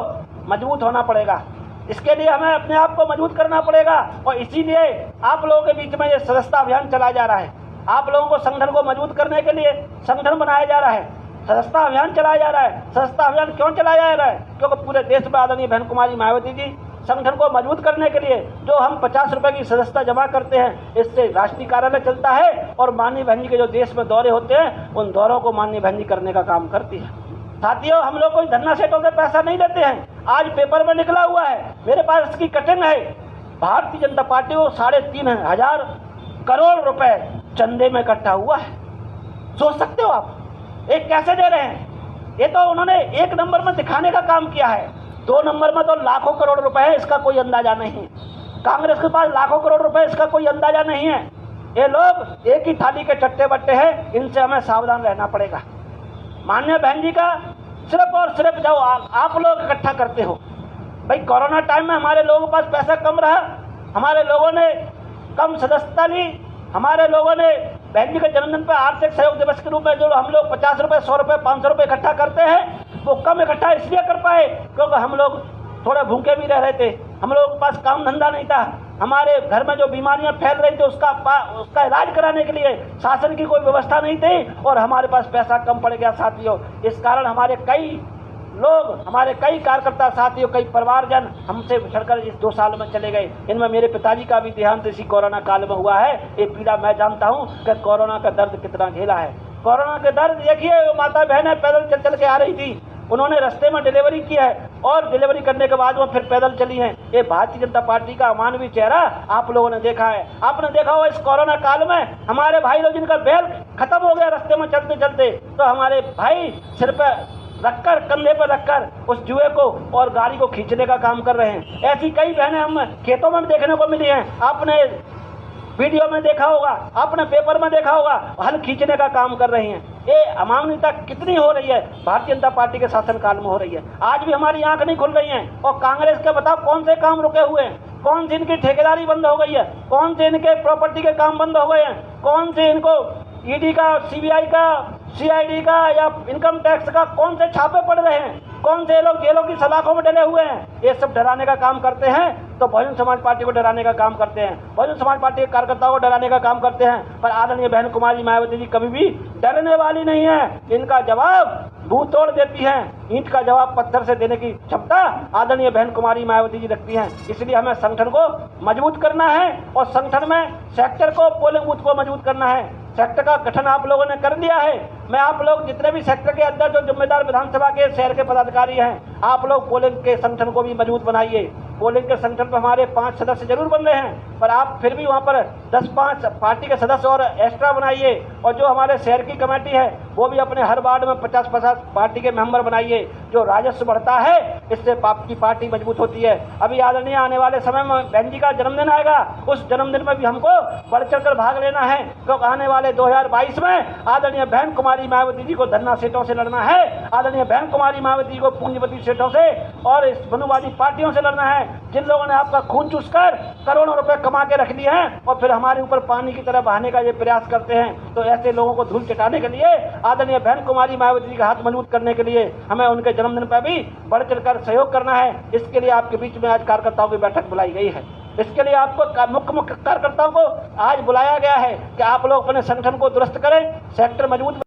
मजबूत होना पड़ेगा। इसके लिए हमें अपने आप को मजबूत करना पड़ेगा और इसीलिए आप लोगों के बीच में ये सदस्यता अभियान चलाया जा रहा है। आप लोगों को संगठन को मजबूत करने के लिए संगठन बनाया जा रहा है, सदस्यता अभियान चलाया जा रहा है। सदस्यता अभियान क्यों चलाया जा रहा है? क्योंकि पूरे देश में आदरणीय बहन कुमारी मायावती जी संगठन को मजबूत करने के लिए जो हम 50 रुपए की सदस्यता जमा करते हैं, इससे राष्ट्रीय कार्यालय चलता है और माननीय बहन जी के जो देश में दौरे होते हैं उन दौरों को माननीय बहन जी करने का काम करती है। साथियों, हम लोग कोई धरना सेठों से पैसा नहीं लेते हैं। आज पेपर में निकला हुआ है, मेरे पास इसकी कटिंग है। भारतीय जनता पार्टी को 3,500 करोड़ रुपए चंदे में इकट्ठा हुआ है। सोच सकते हो आप, एक कैसे दे रहे हैं? ये तो उन्होंने 1 नंबर में दिखाने का काम किया है, 2 नंबर में तो लाखों करोड़ रुपए है, इसका कोई अंदाजा नहीं। कांग्रेस के पास लाखों करोड़ रुपए, इसका कोई अंदाजा नहीं है। ये लोग एक ही थाली के चट्टे बट्टे हैं, इनसे हमें सावधान रहना पड़ेगा। माननीय बहन जी का सिर्फ और सिर्फ जो आप लोग इकट्ठा करते हो, भाई कोरोना टाइम में हमारे लोगों के पास पैसा कम रहा, हमारे लोगों ने कम सदस्यता ली, हमारे लोगों ने बहन जी के जन्मदिन पर आर्थिक सहयोग दिवस के रूप में जो हम लोग 50 रुपये, 100 रुपये, 500 रुपये इकट्ठा करते हैं, वो कम इकट्ठा इसलिए कर पाए क्योंकि हम लोग थोड़े भूखे भी रह रहे थे, हम लोगों के पास काम धंधा नहीं था, हमारे घर में जो बीमारियां फैल रही थी उसका इलाज कराने के लिए शासन की कोई व्यवस्था नहीं थी और हमारे पास पैसा कम पड़ गया साथियों। इस कारण हमारे कई लोग, हमारे कई कार्यकर्ता साथियों, कई परिवारजन हमसे बिछड़कर इस 2 साल में चले गए। इनमें मेरे पिताजी का भी देहांत इसी कोरोना काल में हुआ है। ये पीड़ा मैं जानता हूँ कि कोरोना का दर्द कितना झेला है। कोरोना के दर्द देखिए, वो माता बहनें पैदल चल चल के आ रही थी, उन्होंने रास्ते में डिलीवरी की है और डिलीवरी करने के बाद वो फिर पैदल चली हैं। ये भारतीय जनता पार्टी का अमानवीय चेहरा आप लोगों ने देखा है। आपने देखा हो इस कोरोना काल में हमारे भाई लोग जिनका बैल खत्म हो गया रास्ते में चलते चलते, तो हमारे भाई सिर पर रखकर, कंधे पर रखकर उस जुए को और गाड़ी को खींचने का काम कर रहे हैं। ऐसी कई बहनें हम खेतों में देखने को मिली हैं। आपने वीडियो में देखा होगा, आपने पेपर में देखा होगा, हल खींचने का काम कर रही हैं। ये अमानवीयता कितनी हो रही है, भारतीय जनता पार्टी के शासनकाल में हो रही है। आज भी हमारी आंख नहीं खुल रही है। और कांग्रेस के बताओ कौन से काम रुके हुए हैं, कौन सी इनकी ठेकेदारी बंद हो गई है, कौन से इनके प्रॉपर्टी के काम बंद हो गए हैं, कौन से इनको ईडी का, सीबीआई का, सीआईडी का या इनकम टैक्स का कौन से छापे पड़ रहे हैं, कौन से लोग जेलों की सलाखों में डले हुए हैं। ये सब डराने का काम करते हैं, तो बहुजन समाज पार्टी को डराने का काम करते हैं, बहुजन समाज पार्टी के कार्यकर्ताओं को डराने का काम करते हैं। पर आदरणीय बहन कुमारी मायावती जी कभी भी डरने वाली नहीं है। इनका जवाब मुंह तोड़ देती हैं, ईंट का जवाब पत्थर से देने की क्षमता आदरणीय बहन कुमारी मायावती जी रखती हैं। इसलिए हमें संगठन को मजबूत करना है और संगठन में सेक्टर को, पोलिंग बूथ को मजबूत करना है। सेक्टर का गठन आप लोगों ने कर लिया है। मैं आप लोग जितने भी सेक्टर के अध्यक्ष और जिम्मेदार विधानसभा के शहर के पदाधिकारी हैं, आप लोग पोलिंग के संगठन को भी मजबूत बनाइए। पोलिंग के संगठन पर हमारे 5 सदस्य जरूर बन रहे हैं, पर आप फिर भी वहाँ पर 10-5 पार्टी के सदस्य और एक्स्ट्रा बनाइए। और जो हमारे शहर की कमेटी है वो भी अपने हर वार्ड में 50-50 पार्टी के मेंबर बनाइए। जो राजस्व बढ़ता है इससे आपकी पार्टी मजबूत होती है। अभी आदरणीय आने वाले समय में बहन जी का जन्मदिन आएगा, उस जन्मदिन में भी हमको बढ़ चढ़कर भाग लेना है, क्योंकि आने वाले 2022 में आदरणीय बहन कुमारी मायावती जी को धरना सीटों से लड़ना है। आदरणीय बहन कुमारी मायावती जी को पूंजीपति सीटों से और इस बंधुवादी पार्टियों से लड़ना है, जिन लोगों ने आपका खून चूसकर करोड़ों रुपए कमा के रख लिए हैं और फिर हमारे ऊपर पानी की तरह बहाने का ये प्रयास करते हैं। तो ऐसे लोगों को धूल चटाने के लिए, आदरणीय बहन कुमारी मायावती जी का हाथ मजबूत करने के लिए हमें उनके जन्मदिन पर भी बढ़ चढ़कर सहयोग करना है। इसके लिए आपके बीच में आज कार्यकर्ताओं की बैठक बुलाई गई है। इसके लिए आपको मुख्य कार्यकर्ताओं को आज बुलाया गया है कि आप लोग अपने संगठन को दुरुस्त करें, सेक्टर मजबूत